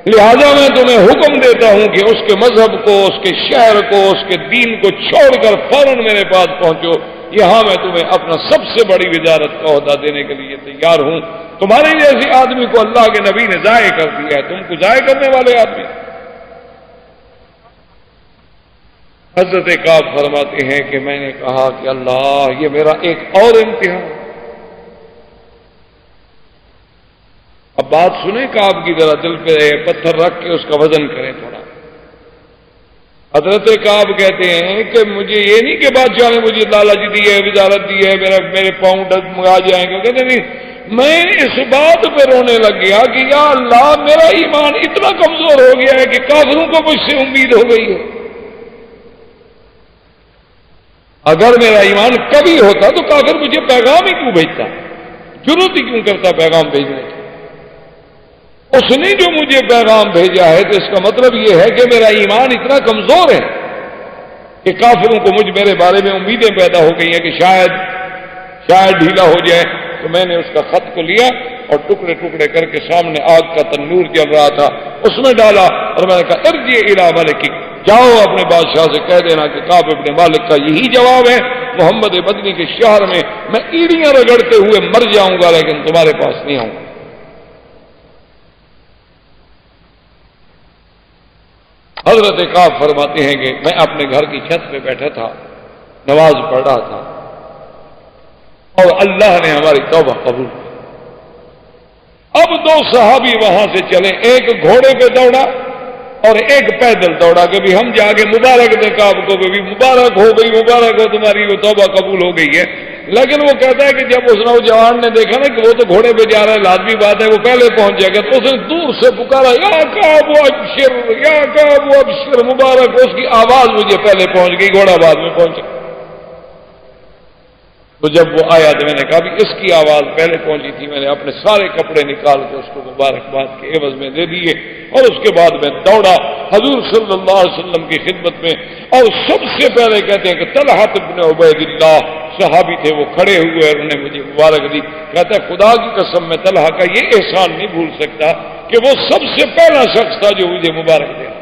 لہذا میں تمہیں حکم دیتا ہوں کہ اس کے مذہب کو، اس کے شہر کو، اس کے دین کو چھوڑ کر فوراً میرے پاس پہنچو، یہاں میں تمہیں اپنا سب سے بڑی وزارت کا عہدہ دینے کے لیے تیار ہوں۔ تمہارے جیسے آدمی کو اللہ کے نبی نے ضائع کر دیا ہے، تم کو ضائع کرنے والے آدمی۔ حضرت کعب فرماتے ہیں کہ میں نے کہا کہ اللہ یہ میرا ایک اور امتحان۔ اب بات سنیں کعب کی، ذرا دل پہ پتھر رکھ کے اس کا وزن کریں تھوڑا۔ حضرت کعب کہتے ہیں کہ مجھے یہ نہیں کہ بادشاہ نے مجھے لالچ دی ہے، وزارت دی ہے، میرے پاؤں ڈگمگا جائیں گے، کہتے نہیں، میں اس بات پہ رونے لگ گیا کہ یا اللہ میرا ایمان اتنا کمزور ہو گیا ہے کہ کافروں کو مجھ سے امید ہو گئی ہے۔ اگر میرا ایمان کبھی ہوتا تو کافر مجھے پیغام ہی کیوں بھیجتا، ضرورت ہی کیوں کرتا پیغام بھیجنے کی؟ اس نے جو مجھے پیغام بھیجا ہے تو اس کا مطلب یہ ہے کہ میرا ایمان اتنا کمزور ہے کہ کافروں کو میرے بارے میں امیدیں پیدا ہو گئی ہیں کہ شاید ڈھیلا ہو جائے۔ تو میں نے اس کا خط کو لیا اور ٹکڑے ٹکڑے کر کے سامنے آگ کا تنور جل رہا تھا اس میں ڈالا، اور میں نے کہا ارجع الی ملکک، جاؤ اپنے بادشاہ سے کہہ دینا کہ کعب ابن مالک کا یہی جواب ہے، محمد مدنی کے شہر میں میں ایڑیاں رگڑتے ہوئے مر جاؤں گا لیکن تمہارے پاس نہیں آؤں گا۔ حضرت کعب فرماتے ہیں کہ میں اپنے گھر کی چھت پہ بیٹھا تھا، نماز پڑھ رہا تھا، اور اللہ نے ہماری توبہ قبول کی۔ اب دو صحابی وہاں سے چلے، ایک گھوڑے پہ دوڑا اور ایک پیدل دوڑا کہ بھی ہم جا کے مبارک دے کعب کو کہ بھی مبارک ہو گئی، مبارک ہو تمہاری وہ توبہ قبول ہو گئی ہے۔ لیکن وہ کہتا ہے کہ جب اس نوجوان نے دیکھا نا کہ وہ تو گھوڑے پہ جا رہا ہے، لازمی بات ہے وہ پہلے پہنچ جائے گا، تو اس نے دور سے پکارا یا کعب ابشر، یا کعب ابشر، مبارک ہو۔ اس کی آواز مجھے پہلے پہنچ گئی، گھوڑا بعد میں پہنچا۔ تو جب وہ آیا تو میں نے کہا بھی اس کی آواز پہلے پہنچی تھی، میں نے اپنے سارے کپڑے نکال کے اس کو مبارکباد کے عوض میں دے دیے، اور اس کے بعد میں دوڑا حضور صلی اللہ علیہ وسلم کی خدمت میں، اور سب سے پہلے کہتے ہیں کہ طلحہ بن عبید اللہ صحابی تھے، وہ کھڑے ہوئے اور انہیں مجھے مبارک دی۔ کہتا ہے خدا کی قسم میں طلحہ کا یہ احسان نہیں بھول سکتا کہ وہ سب سے پہلا شخص تھا جو مجھے مبارک دیا،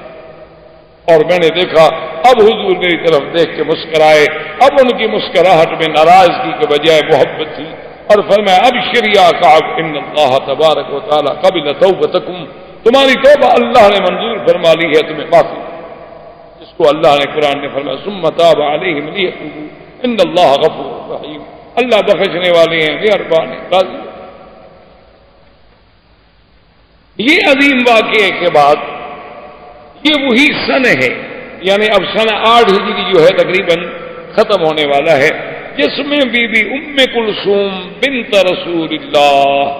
اور میں نے دیکھا اب حضور میری طرف دیکھ کے مسکرائے، اب ان کی مسکراہٹ میں ناراضگی کے بجائے محبت تھی، اور فرمایا ابشر یا کعب ان اللہ تبارک و تعالی قبل توبتکم، تمہاری توبہ اللہ نے منظور فرما لی ہے، تمہیں معافی، جس کو اللہ نے قرآن نے فرمایا ثم تاب علیہم لیتوبوا ان اللہ غفور رحیم، اللہ بخشنے والے ہیں، مہربان ہیں، راضی۔ یہ عظیم واقعے کے بعد یہ وہی سن ہے، یعنی اب سن 8 ہجری جو ہے تقریباً ختم ہونے والا ہے، جس میں بی بی ام کلثوم بنت رسول اللہ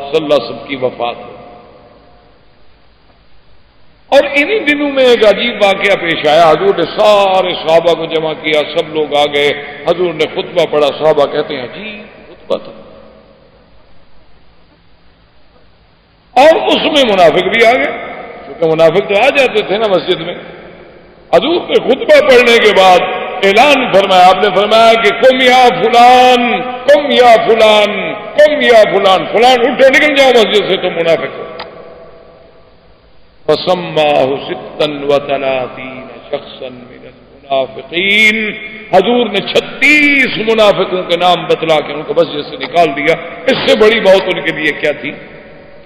صلی اللہ علیہ وسلم کی وفات ہوئی۔ اور انہی دنوں میں ایک عجیب واقعہ پیش آیا، حضور نے سارے صحابہ کو جمع کیا، سب لوگ آ گئے، حضور نے خطبہ پڑھا، صحابہ کہتے ہیں عجیب خطبہ تھا، اور اس میں منافق بھی آ گئے، کیونکہ منافق تو آ جاتے تھے نا مسجد میں۔ حضور نے خطبہ پڑھنے کے بعد اعلان فرمایا، آپ نے فرمایا کہ قم یا فلان، قم یا فلان، قم یا فلان، فلان اٹھو نکل جاؤ مسجد سے، تم منافق ہو۔ فسماہ 36 شخصا من المنافقین، حضور نے 36 منافقوں کے نام بتلا کے ان کو مسجد سے نکال دیا۔ اس سے بڑی بات ان کے لیے کیا تھی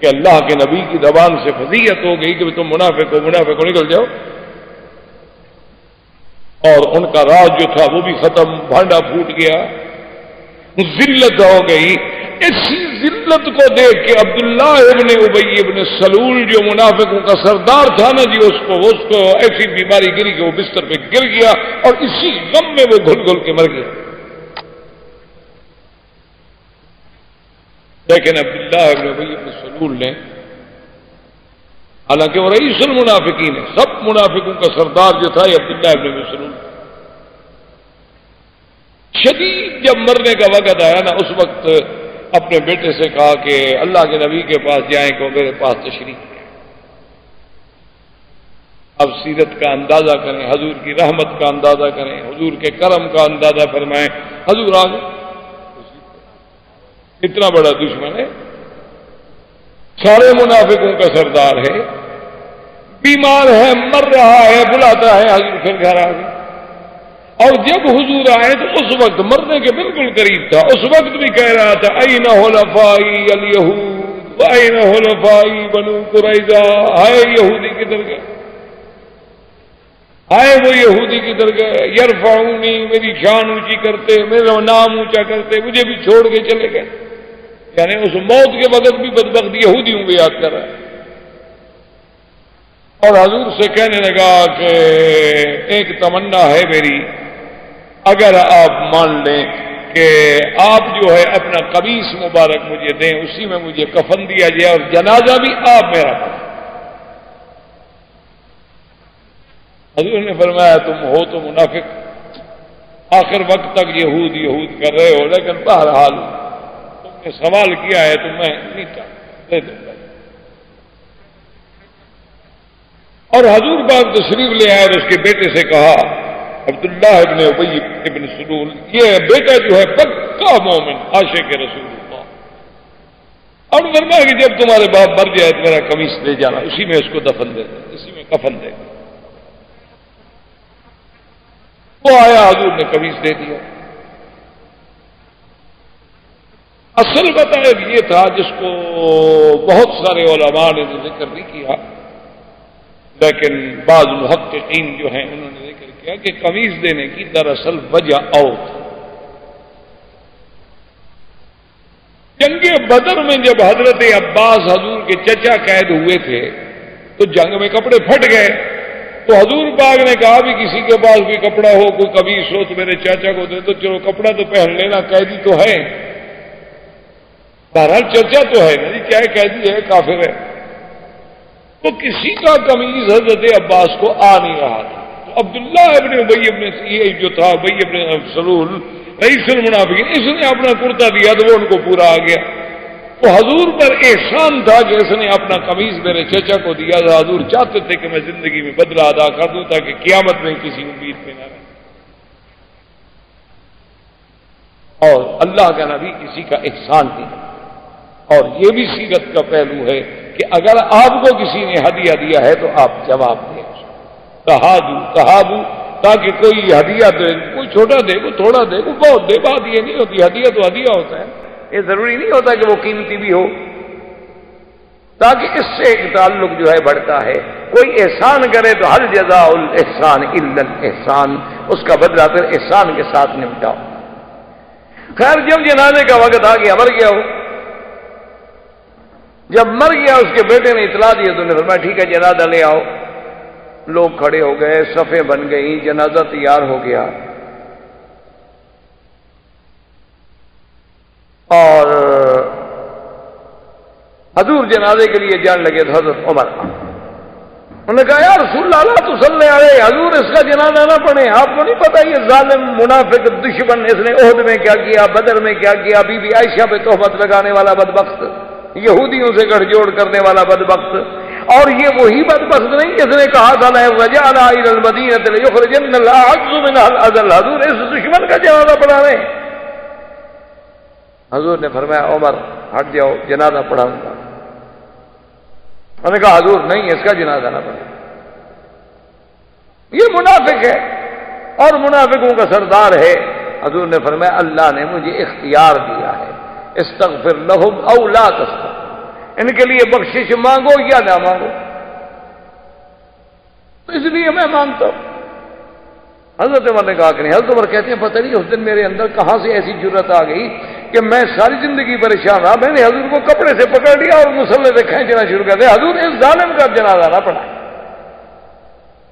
کہ اللہ کے نبی کی زبان سے فضیحت ہو گئی کہ تم منافق ہو، منافق ہو، نکل جاؤ، اور ان کا راز جو تھا وہ بھی ختم، بھانڈا پھوٹ گیا، ذلت ہو گئی۔ اسی ذلت کو دیکھ کے عبداللہ ابن ابی ابن سلول جو منافقوں کا سردار تھا نا جی، اس کو ایسی بیماری گری کہ وہ بستر پہ گر گیا، اور اسی غم میں وہ گھل گھل کے مر گیا۔ لیکن عبداللہ ابن ابی ابن سلول نے، حالانکہ وہ رئیس المنافقین ہے، سب منافقوں کا سردار جو تھا یہ عبداللہ ابن ابی سلول، شدید جب مرنے کا وقت آیا نا، اس وقت اپنے بیٹے سے کہا کہ اللہ کے نبی کے پاس جائیں کہ میرے پاس تشریف ہے، اب سیرت کا اندازہ کریں، حضور کی رحمت کا اندازہ کریں، حضور کے کرم کا اندازہ فرمائیں۔ حضور آ گئے، اتنا بڑا دشمن ہے، سارے منافقوں کا سردار ہے، بیمار ہے، مر رہا ہے، بلاتا ہے، حضور پھر گھر آ گئے۔ اور جب حضور آئے تو اس وقت مرنے کے بالکل قریب تھا، اس وقت بھی کہہ رہا تھا این حلفائی الیہود وین حلفائی بنو قریظہ، ہائے یہودی کدھر گئے، ہائے وہ یہودی کدھر گئے، یرفعونی، میری شان اونچی کرتے، میرا نام اونچا کرتے، مجھے بھی چھوڑ کے چلے گئے، یعنی اس موت کے وقت بھی بدبخت یہودیوں کو یاد کر رہا ہے۔ اور حضور سے کہنے لگا کہ ایک تمنا ہے میری، اگر آپ مان لیں کہ آپ جو ہے اپنا قمیص مبارک مجھے دیں، اسی میں مجھے کفن دیا جائے اور جنازہ بھی آپ میرا پڑھیں۔ حضور نے فرمایا تم ہو تو منافق، آخر وقت تک یہود کر رہے ہو، لیکن بہرحال تم نے سوال کیا ہے تو میں نہیں چاہتا، دے دوں گا۔ اور حضور پاک تشریف لے آئے اور اس کے بیٹے سے کہا، عبداللہ ابن ابی ابن سلول، یہ بیٹا جو ہے پکا مومن، عاشق رسول اللہ، اور فرمایا کہ جب تمہارے باپ مر جائے تو میرا قمیص لے جانا، اسی میں اس کو دفن دے دیں، اسی میں کفن دے دیں۔ وہ آیا، حضور نے قمیص دے دیا۔ اصل بتایا یہ تھا جس کو بہت سارے علماء نے ذکر نہیں کیا، لیکن بعض محققین جو ہیں انہوں نے ذکر کیا کہ قمیض دینے کی دراصل وجہ اور تھی۔ جنگ بدر میں جب حضرت عباس حضور کے چچا قید ہوئے تھے تو جنگ میں کپڑے پھٹ گئے، تو حضور پاک نے کہا بھی کسی کے پاس کوئی کپڑا ہو، کوئی قمیص ہو تو میرے چاچا کو دے، تو چلو کپڑا تو پہن لینا، قیدی تو ہے، بہرحال چچا تو ہے نا جی، چاہے قیدی ہے کافر ہے۔ تو کسی کا قمیض حضرت عباس کو آ نہیں رہا تھا، تو عبداللہ ابن ابی ابن یہ جو تھا ابی ابن سلول رئیس المنافقین، اس نے اپنا کرتا دیا تو وہ ان کو پورا آ گیا۔ تو حضور پر احسان تھا کہ اس نے اپنا قمیض میرے چچا کو دیا تھا، حضور چاہتے تھے کہ میں زندگی میں بدلہ ادا کر دوں تاکہ قیامت میں کسی امید میں نہ رہے، اور اللہ کا نبی کسی کا احسان نہیں۔ اور یہ بھی سیرت کا پہلو ہے کہ اگر آپ کو کسی نے ہدیہ دیا ہے تو آپ جواب دیں، تہادو، تاکہ کوئی ہدیہ دے، کوئی چھوٹا دے، کوئی تھوڑا دے، کوئی بہت دے، بات یہ نہیں ہوتی، ہدیہ تو ہدیہ ہوتا ہے، یہ ضروری نہیں ہوتا کہ وہ قیمتی بھی ہو، تاکہ اس سے ایک تعلق جو ہے بڑھتا ہے۔ کوئی احسان کرے تو حل جزاء الاحسان الا الاحسان، اس کا بدلہ پھر احسان کے ساتھ نمٹاؤ۔ خیر جب جنازے کا وقت آ گیا، مر گیا ہو، جب مر گیا اس کے بیٹے نے اطلاع دی تو نے فرمایا ٹھیک ہے جنازہ لے آؤ۔ لوگ کھڑے ہو گئے، صفیں بن گئی، جنازہ تیار ہو گیا، اور حضور جنازے کے لیے جان لگے تو حضرت عمر، انہوں نے کہا یا رسول اللہ لا تصلی علیہ، حضور اس کا جنازہ نہ پڑھیں، آپ کو نہیں پتا یہ ظالم منافق دشمن اس نے عہد میں کیا کیا، بدر میں کیا کیا، بی بی عائشہ پہ تہمت لگانے والا بدبخت، یہودیوں سے گٹھ جوڑ کرنے والا بدبخت، اور یہ وہی بدبخت نہیں جس نے کہا تھا لا رجعنا الى المدینہ لیخرجن الاعز منها الاذل، حضور اس دشمن کا جنازہ پڑھا رہے ہیں۔ حضور نے فرمایا عمر ہٹ جاؤ، جنازہ پڑھاؤں گا۔ انہوں نے کہا حضور نہیں، اس کا جنازہ نہ پڑھیں، یہ منافق ہے اور منافقوں کا سردار ہے۔ حضور نے فرمایا اللہ نے مجھے اختیار دیا ہے، استغفر لہم او لا تستغفر، ان کے لیے بخشش مانگو یا نہ مانگو، تو اس لیے میں مانگتا ہوں۔ حضرت عمر نے کہا کہ نہیں، حضرت عمر کہتے ہیں پتہ نہیں اس دن میرے اندر کہاں سے ایسی جرت آ گئی کہ میں ساری زندگی پریشان رہا، میں نے حضور کو کپڑے سے پکڑ لیا اور مصلے سے کھینچنا شروع کر دیا، حضور اس ظالم کا جنازہ نہ پڑھا،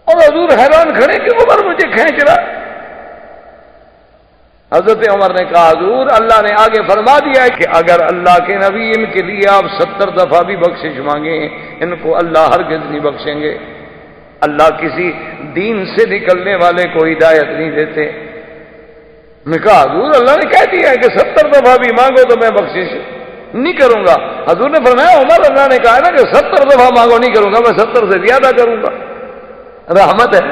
اور حضور حیران کھڑے کہ عمر مجھے کھینچ رہا۔ حضرت عمر نے کہا حضور اللہ نے آگے فرما دیا ہے کہ اگر اللہ کے نبی ان کے لیے آپ 70 دفعہ بھی بخشش مانگیں ان کو اللہ ہرگز نہیں بخشیں گے، اللہ کسی دین سے نکلنے والے کو ہدایت نہیں دیتے۔ میں کہا حضور اللہ نے کہہ دیا ہے کہ 70 دفعہ بھی مانگو تو میں بخشش نہیں کروں گا۔ حضور نے فرمایا عمر اللہ نے کہا نا کہ 70 دفعہ مانگو نہیں کروں گا، میں 70 سے زیادہ کروں گا، رحمت ہے،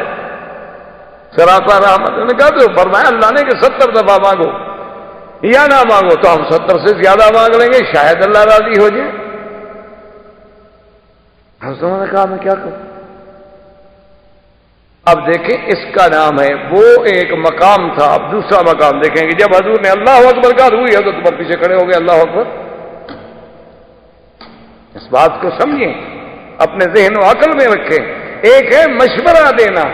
سراپا رحمت۔ انہوں نے کہا تو فرمایا اللہ نے کہ 70 دفعہ مانگو یا نہ مانگو، تو ہم 70 سے زیادہ مانگ لیں گے، شاید اللہ راضی ہو جائے۔ حضرت نے کہا میں کیا کروں؟ اب دیکھیں اس کا نام ہے، وہ ایک مقام تھا، اب دوسرا مقام دیکھیں گے۔ جب حضور نے اللہ اکبر کہا ہوئی حضرت عمر پیچھے کھڑے ہو گئے، اللہ اکبر۔ اس بات کو سمجھیں، اپنے ذہن و عقل میں رکھیں، ایک ہے مشورہ دینا،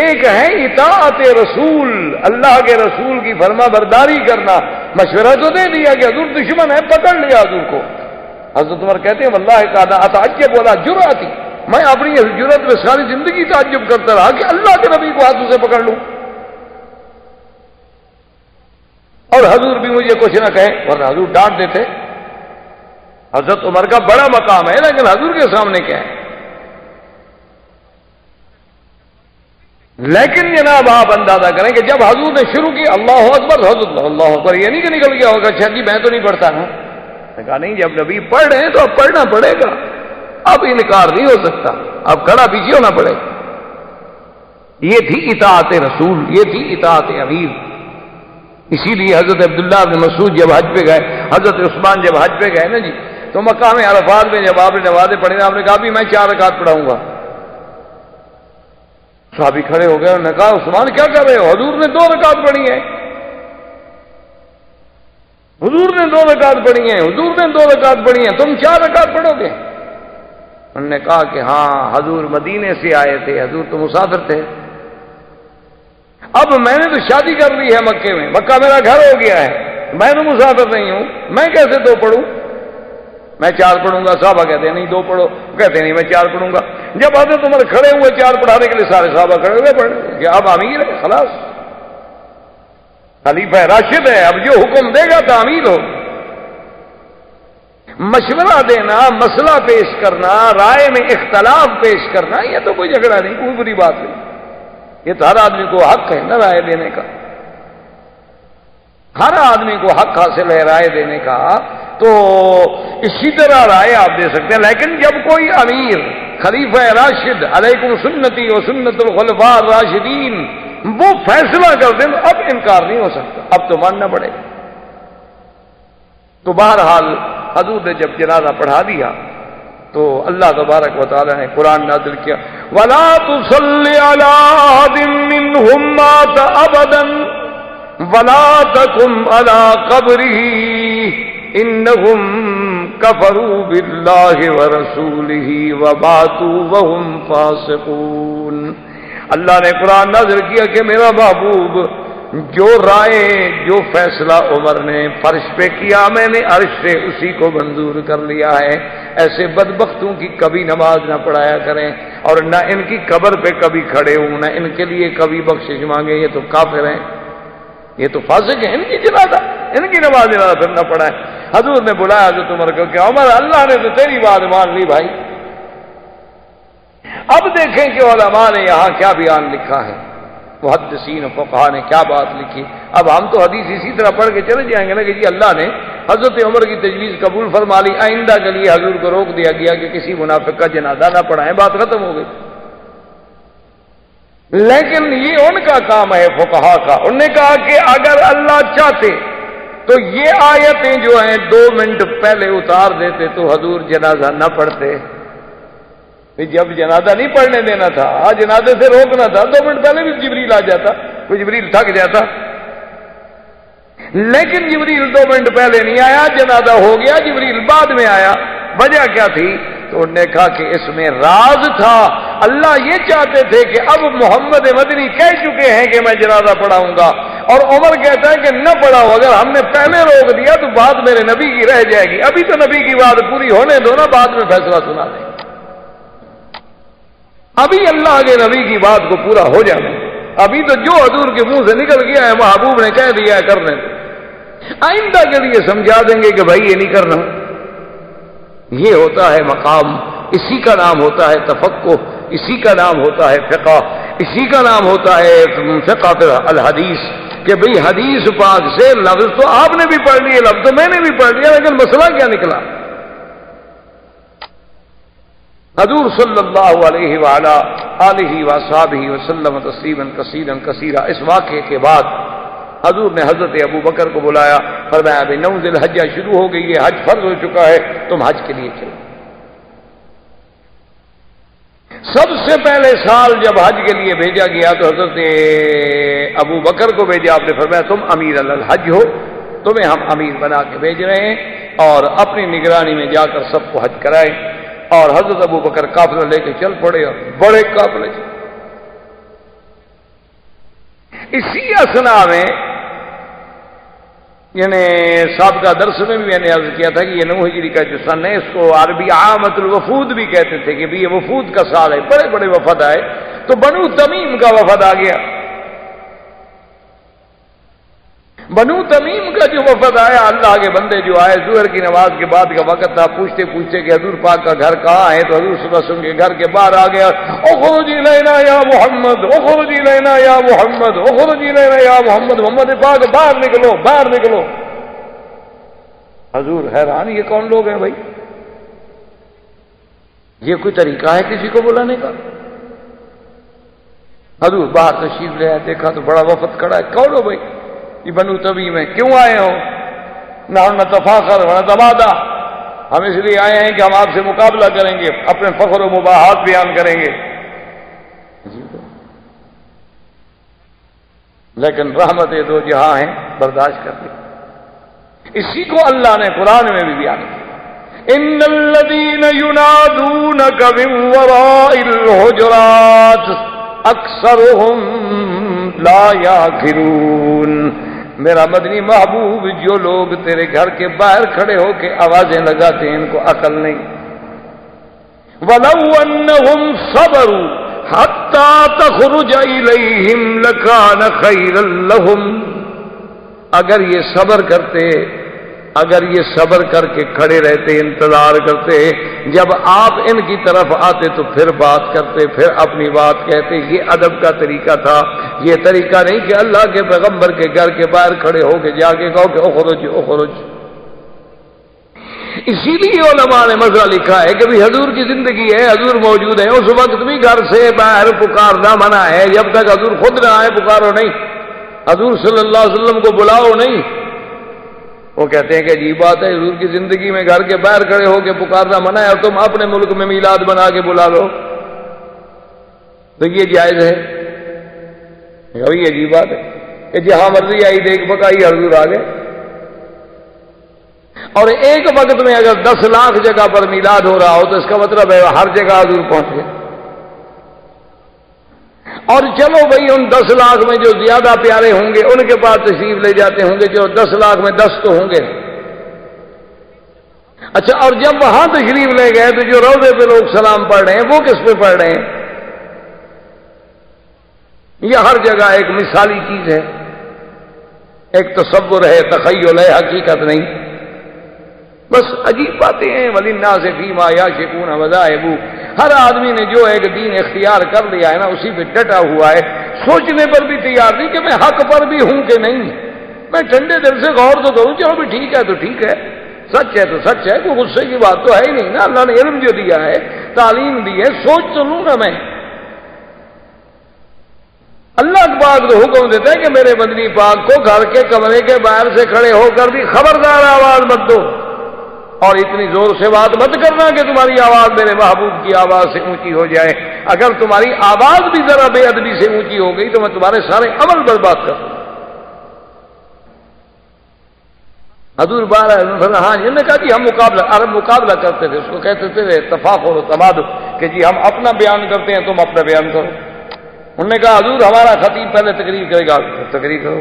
ایک ہے اطاعت رسول، اللہ کے رسول کی فرما برداری کرنا۔ مشورہ تو دے دیا کہ حضور دشمن ہے، پکڑ لیا حضور کو۔ حضرت عمر کہتے ہیں واللہ قد اتعجب ولا جرأتی، میں اپنی اس جرأت میں ساری زندگی تعجب کرتا رہا کہ اللہ کے نبی کو ہاتھوں سے پکڑ لوں اور حضور بھی مجھے کچھ نہ کہے، ورنہ حضور ڈانٹ دیتے۔ حضرت عمر کا بڑا مقام ہے، لیکن حضور کے سامنے کیا ہے؟ لیکن جناب آپ اندازہ کریں کہ جب حضور نے شروع کی اللہ اکبر، حضرت اللہ اکبر، یہ نہیں کہ نکل گیا ہوگا اچھا جی میں تو نہیں پڑھتا نا، نے کہا نہیں، جب نبی پڑھ رہے ہیں تو اب پڑھنا پڑے گا، اب انکار نہیں ہو سکتا، اب کھڑا پیچھے ہونا پڑے گا۔ یہ تھی اطاعت رسول، یہ تھی اطاعت امیر۔ اسی لیے حضرت عبداللہ بن مسعود جب حج پہ گئے، حضرت عثمان جب حج پہ گئے نا جی، تو مقام عرفات میں جب آپ نے نمازیں پڑھی نا، آپ نے کہا بھی میں 4 رکعت پڑھاؤں گا۔ صحابی کھڑے ہو گئے، انہوں نے کہا عثمان کیا کر رہے ہو؟ حضور نے 2 رکعت پڑھی ہیں، حضور نے 2 رکعت پڑھی ہیں، حضور نے 2 رکعت پڑھی ہیں، تم 4 رکعت پڑھو گے؟ انہوں نے کہا کہ ہاں حضور مدینے سے آئے تھے، حضور تو مسافر تھے، اب میں نے تو شادی کر لی ہے مکے میں، مکہ میرا گھر ہو گیا ہے، میں تو مسافر نہیں ہوں، میں کیسے 2 پڑھوں؟ میں 4 پڑھوں گا۔ صحابہ کہتے ہیں نہیں 2 پڑھو، کہتے ہیں نہیں میں 4 پڑھوں گا۔ جب حضرت عمر کھڑے ہوئے 4 پڑھانے کے لیے، سارے صحابہ کھڑے ہوئے پڑھ کہ اب امیر ہے، خلاص خلیفہ راشد ہے، اب جو حکم دے گا تعمیل ہو۔ مشورہ دینا، مسئلہ پیش کرنا، رائے میں اختلاف پیش کرنا، یہ تو کوئی جھگڑا نہیں، کوئی بری بات نہیں، یہ تو ہر آدمی کو حق ہے نا رائے دینے کا، ہر آدمی کو حق حاصل ہے رائے دینے کا، تو اسی طرح رائے آپ دے سکتے ہیں۔ لیکن جب کوئی امیر خلیفہ راشد علیکم سنتی و سنت الخلفاء الراشدین وہ فیصلہ کر دیں، اب انکار نہیں ہو سکتا، اب تو ماننا پڑے گا۔ تو بہرحال حضور نے جب جنازہ پڑھا دیا تو اللہ تبارک و تعالی نے قرآن نازل کیا، وَلَا تُصَلِّ عَلَىٰ أَحَدٍ مِّنْهُمْ مَاتَ أَبَدًا وَلَا تَقُمْ عَلَىٰ قَبْرِهِ إِنَّهُمْ كَفَرُوا بِاللَّهِ وَرَسُولِهِ وَمَاتُوا وَهُمْ فَاسِقُونَ۔ اللہ نے قرآن نازل کیا کہ میرا محبوب جو رائے، جو فیصلہ عمر نے فرش پہ کیا، میں نے عرش سے اسی کو منظور کر لیا ہے۔ ایسے بدبختوں کی کبھی نماز نہ پڑھایا کریں، اور نہ ان کی قبر پہ کبھی کھڑے ہوں، نہ ان کے لیے کبھی بخشش مانگے، یہ تو کافر ہیں، یہ تو فاسق ہیں، ان کی جنازہ، ان کی نماز جنازہ پھر نہ پڑھائیں۔ حضور نے بلایا حضرت عمر کو کہ عمر اللہ نے تو تیری بات مان لی بھائی، اب دیکھیں کہ علماء نے یہاں کیا بیان لکھا ہے، محدثین و فقہا نے کیا بات لکھی۔ اب ہم تو حدیث اسی طرح پڑھ کے چلے جائیں گے نا کہ جی اللہ نے حضرت عمر کی تجویز قبول فرما لی، آئندہ کے لیے حضور کو روک دیا گیا کہ کسی منافق کا جنازہ نہ پڑھائیں، بات ختم ہو گئی۔ لیکن یہ ان کا کام ہے فقہا کا، انہوں نے کہا کہ اگر اللہ چاہتے تو یہ آیتیں جو ہیں 2 منٹ پہلے اتار دیتے تو حضور جنازہ نہ پڑھتے۔ جب جنازہ نہیں پڑھنے دینا تھا، جنازے سے روکنا تھا، 2 منٹ پہلے بھی جبریل آ جاتا، کوئی جبریل تھک جاتا، لیکن جبریل 2 منٹ پہلے نہیں آیا، جنازہ ہو گیا، جبریل بعد میں آیا۔ وجہ کیا تھی؟ تو انہوں نے کہا کہ اس میں راز تھا، اللہ یہ چاہتے تھے کہ اب محمد مدنی کہہ چکے ہیں کہ میں جنازہ پڑھاؤں گا، اور عمر کہتا ہے کہ نہ پڑھاؤ، اگر ہم نے پہلے روک دیا تو بات میرے نبی کی رہ جائے گی، ابھی تو نبی کی بات پوری ہونے دو نا، بعد میں فیصلہ سنا دیں، ابھی اللہ کے نبی کی بات کو پورا ہو جانا، ابھی تو جو حضور کے منہ سے نکل گیا ہے محبوب نے کہہ دیا ہے کرنے، آئندہ کے لیے سمجھا دیں گے کہ بھائی یہ نہیں کرنا۔ یہ ہوتا ہے مقام، اسی کا نام ہوتا ہے تفقہ، اسی کا نام ہوتا ہے فقہ، اسی کا نام ہوتا ہے فقہ الحدیث، کہ بھئی حدیث پاک سے لفظ تو آپ نے بھی پڑھ لیے، لفظ تو میں نے بھی پڑھ لیا، لیکن مسئلہ کیا نکلا؟ حضور صلی اللہ علیہ وآلہ آلہ وصحبہ وسلم تسلیما کثیرا کثیرا۔ اس واقعے کے بعد حضور نے حضرت ابو بکر کو بلایا، فرمایا ابھی 9 ذی الحجہ شروع ہو گئی ہے، حج فرض ہو چکا ہے، تم حج کے لیے چلو۔ سب سے پہلے سال جب حج کے لیے بھیجا گیا تو حضرت ابو بکر کو بھیجا، آپ نے فرمایا تم امیر الحج ہو، تمہیں ہم امیر بنا کے بھیج رہے ہیں، اور اپنی نگرانی میں جا کر سب کو حج کرائے۔ اور حضرت ابو بکر قافلہ لے کے چل پڑے، اور بڑے قافلے سے۔ اسی اثنا میں یعنی سابقہ درس میں بھی میں نے عرض کیا تھا کہ یہ 9 ہجری کا جو سن ہے، اس کو عربی عامت الوفود بھی کہتے تھے کہ بھی یہ وفود کا سال ہے، بڑے بڑے وفد آئے، تو بنو تمیم کا وفد آ گیا۔ بنو تمیم کا جو وفد آیا، اللہ کے بندے جو آئے، ظہر کی نماز کے بعد کا وقت تھا، پوچھتے پوچھتے کہ حضور پاک کا گھر کہاں ہے، تو حضور صلی اللہ علیہ وسلم کے گھر کے باہر آ گیا، اخرج الینا یا محمد، اخرج الینا یا محمد، اخرج الینا یا محمد، محمد پاک باہر نکلو، باہر نکلو۔ حضور حیران، یہ کون لوگ ہیں بھائی؟ یہ کوئی طریقہ ہے کسی کو بلانے کا؟ حضور باہر تشریف لے آئے، دیکھا تو بڑا وفد کھڑا ہے، کون ہو بھائی؟ یہ بنو تمیم میں کیوں آئے ہو؟ نہ نتفاخر ونتبادہ، ہم اس لیے آئے ہیں کہ ہم آپ سے مقابلہ کریں گے، اپنے فخر و مباحات بیان کریں گے۔ لیکن رحمت 2 جہاں ہیں، برداشت کر لی۔ اسی کو اللہ نے قرآن میں بھی بیان کیا، ان الذين ينادونك من وراء الحجرات اکثرهم لا يعقلون. میرا مدنی محبوب، جو لوگ تیرے گھر کے باہر کھڑے ہو کے آوازیں لگاتے ہیں ان کو عقل نہیں. وَلَوْ أَنَّهُمْ صَبَرُوا حَتَّى تَخْرُجَ إِلَيْهِمْ لَكَانَ خَيْرًا لَهُمْ. اگر یہ صبر کر کے کھڑے رہتے، انتظار کرتے، جب آپ ان کی طرف آتے تو پھر بات کرتے، پھر اپنی بات کہتے. یہ ادب کا طریقہ تھا. یہ طریقہ نہیں کہ اللہ کے پیغمبر کے گھر کے باہر کھڑے ہو کے جا کے کہو کہ اخرج اخرج. اسی لیے علماء نے مسئلہ لکھا ہے کہ بھی حضور کی زندگی ہے، حضور موجود ہے، اس وقت بھی گھر سے باہر پکارنا منع ہے. جب تک حضور خود نہ آئے پکارو نہیں، حضور صلی اللہ علیہ وسلم کو بلاؤ نہیں. وہ کہتے ہیں کہ عجیب بات ہے، حضور کی زندگی میں گھر کے باہر کھڑے ہو کے پکارنا منع ہے اور تم اپنے ملک میں میلاد بنا کے بلا لو، تو یہ جائز ہے؟ یہ عجیب بات ہے کہ جہاں مرضی آئی دیکھ پکائی حضور آ گئے. اور ایک وقت میں اگر 10 لاکھ جگہ پر میلاد ہو رہا ہو تو اس کا مطلب ہے ہر جگہ حضور پہنچ گئے. اور چلو بھائی ان 10 لاکھ میں جو زیادہ پیارے ہوں گے ان کے پاس تشریف لے جاتے ہوں گے، جو 10 لاکھ میں 10 تو ہوں گے. اچھا، اور جب وہاں تشریف لے گئے تو جو روضے پہ لوگ سلام پڑھ رہے ہیں وہ کس پہ پڑھ رہے ہیں؟ یہ ہر جگہ ایک مثالی چیز ہے، ایک تصور ہے، تخیل ہے، حقیقت نہیں. بس عجیب باتیں ہیں. وَلِلنَّاسِ فِيمَا يَعْشِقُونَ مَذَاهِبُ. ہر آدمی نے جو ایک دین اختیار کر لیا ہے نا اسی پہ ڈٹا ہوا ہے. سوچنے پر بھی تیار نہیں کہ میں حق پر بھی ہوں کہ نہیں. میں ٹھنڈے دل سے غور تو کروں، چلو بھی ٹھیک ہے تو ٹھیک ہے، سچ ہے تو سچ ہے، کوئی غصے کی بات تو ہے ہی نہیں نا. اللہ نے علم جو دیا ہے، تعلیم دی ہے، سوچ تو لوں نا میں. اللہ پاک تو حکم دیتا ہے کہ میرے مدنی پاک کو گھر کے کمرے کے باہر سے کھڑے ہو کر بھی خبردار آواز مت دو، اور اتنی زور سے بات مت کرنا کہ تمہاری آواز میرے محبوب کی آواز سے اونچی ہو جائے. اگر تمہاری آواز بھی ذرا بے ادبی سے اونچی ہو گئی تو میں تمہارے سارے عمل برباد کر دوں. حضور بارہ ہاں جی نے کہا جی ہم عرب مقابلہ کرتے تھے، اس کو کہتے تھے تفاخر و تمادق، کہ جی ہم اپنا بیان کرتے ہیں تم اپنا بیان کرو. انہوں نے کہا حضور ہمارا خطیب پہلے تقریر کرے گا، تقریر کرو.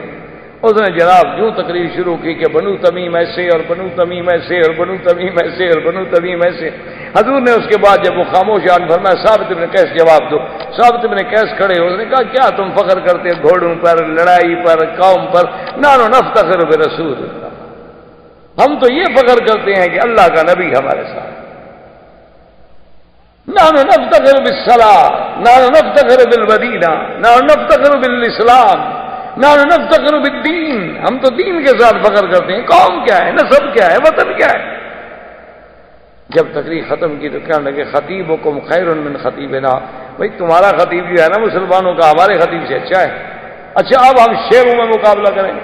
اس نے جناب یوں تقریر شروع کی کہ بنو تمیم ایسے اور بنو تمیم ایسے اور بنو تمیم ایسے اور بنو تمیم ایسے. حضور نے اس کے بعد جب وہ خاموش آن فرمایا ثابت بن قیس جواب دو. ثابت بن قیس کھڑے ہو، اس نے کہا کیا تم فخر کرتے گھوڑوں پر، لڑائی پر، قوم پر؟ نحن نفتخر برسول اللہ. ہم تو یہ فخر کرتے ہیں کہ اللہ کا نبی ہمارے ساتھ. نحن نفتخر بالصلاة، نحن نفتخر بالمدینہ، نحن نفتخر بالاسلام، نحن نفتخر بالدین. ہم تو دین کے ساتھ فخر کرتے ہیں. قوم کیا ہے، نسب کیا ہے، وطن کیا ہے؟ جب تقریر ختم کی تو کہنے لگے خطیبکم خیر من خطیبنا. بھائی تمہارا خطیب جو ہے نا مسلمانوں کا ہمارے خطیب سے اچھا ہے. اچھا اب ہم شعروں میں مقابلہ کریں گے.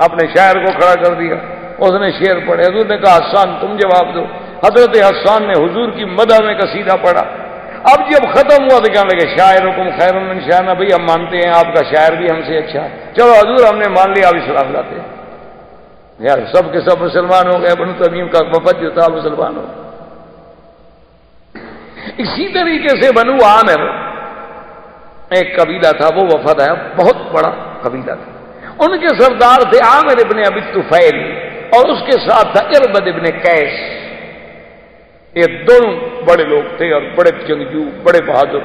اپنے شاعر کو کھڑا کر دیا، اس نے شعر پڑھے. حضور نے کہا حسان تم جواب دو. حضرت حسان نے حضور کی مدح میں قصیدہ پڑھا. اب جب ختم ہوا تو کہنے لگے شاعرکم خیر من شاعرنا. بھئی ہم مانتے ہیں آپ کا شاعر بھی ہم سے اچھا ہے. چلو حضور ہم نے مان لیا، اب اسلام لاتے ہیں. یار سب کے سب مسلمان ہو گئے. بنو تمیم کا وفد جو تھا مسلمان ہو. اسی طریقے سے بنو عامر ایک قبیلہ تھا، وہ وفد ہے، بہت بڑا قبیلہ تھا. ان کے سردار تھے عامر ابن ابی طفیل اور اس کے ساتھ تھا اربد ابن قیس. یہ دونوں بڑے لوگ تھے اور بڑے جنگجو، بڑے بہادر.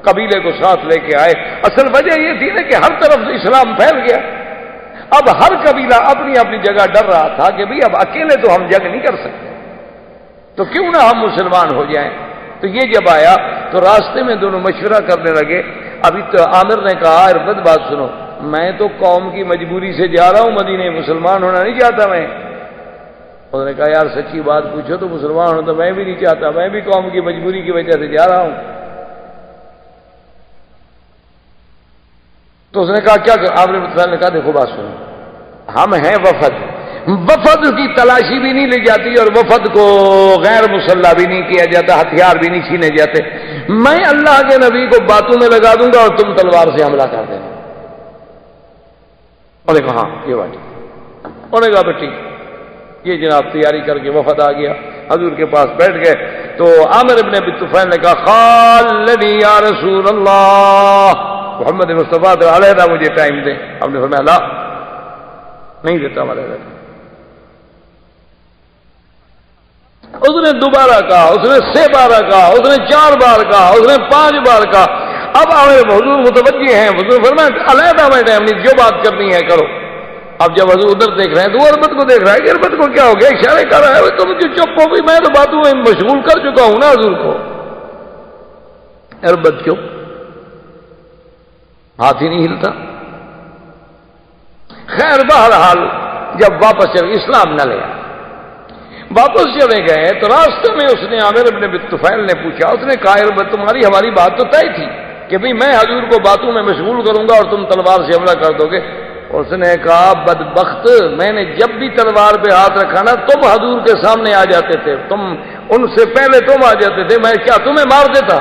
قبیلے کو ساتھ لے کے آئے. اصل وجہ یہ تھی نا کہ ہر طرف اسلام پھیل گیا. اب ہر قبیلہ اپنی اپنی جگہ ڈر رہا تھا کہ بھئی اب اکیلے تو ہم جنگ نہیں کر سکتے، تو کیوں نہ ہم مسلمان ہو جائیں. تو یہ جب آیا تو راستے میں دونوں مشورہ کرنے لگے. ابھی تو عامر نے کہا اربد بات سنو، میں تو قوم کی مجبوری سے جا رہا ہوں مدینے، مسلمان ہونا نہیں چاہتا میں. انہوں نے کہا یار سچی بات پوچھو تو مسلمان ہونا تو میں بھی نہیں چاہتا، میں بھی قوم کی مجبوری کی وجہ سے جا رہا ہوں. تو اس نے کہا کیا آپ نے کہا دیکھو بات سنو، ہم ہیں وفد، وفد کی تلاشی بھی نہیں لی جاتی اور وفد کو غیر مسلح بھی نہیں کیا جاتا، ہتھیار بھی نہیں چھینے جاتے. میں اللہ کے نبی کو باتوں میں لگا دوں گا اور تم تلوار سے حملہ کر دینا. انہوں نے کہا ہاں یہ بات. انہوں نے کہا ٹھیک. یہ جناب تیاری کر کے وفد آ گیا، حضور کے پاس بیٹھ گئے تو عامر ابن ابی طفیل نے کہا خالنی یا رسول اللہ، محمد مصطفیٰ علیحدہ مجھے ٹائم دیں. ہم نے فرمایا لا، نہیں دیتا ہمارے رہتا. اس نے دوبارہ کہا، اس نے 6 بار کہا، اس نے 4 بار کہا، اس نے 5 بار کہا. اب حضور متوجہ ہیں، حضور فرمایا علیحدہ میں ٹائم نہیں، جو بات کرنی ہے کرو. اب جب حضور ادھر دیکھ رہے ہیں تو وہ اربت کو دیکھ رہا ہے کہ اربت کو کیا ہو گیا، اشارے کر رہا ہے تم جو چپ ہو گئی، میں تو باتوں میں مشغول کر چکا ہوں نا حضور کو. اربت چپ، ہاتھ ہی نہیں ہلتا. خیر بہرحال جب واپس چلے، اسلام نہ لیا، واپس چلے گئے تو راستے میں اس نے عامر ابن ابی طفیل نے پوچھا، اس نے کہا اربت تمہاری ہماری بات تو طے تھی کہ بھئی میں حضور کو باتوں میں مشغول کروں گا اور تم تلوار سے حملہ کر دو گے. اس نے کہا بدبخت، میں نے جب بھی تلوار پہ ہاتھ رکھا نا تم حضور کے سامنے آ جاتے تھے، تم ان سے پہلے تم آ جاتے تھے، میں کیا تمہیں مار دیتا؟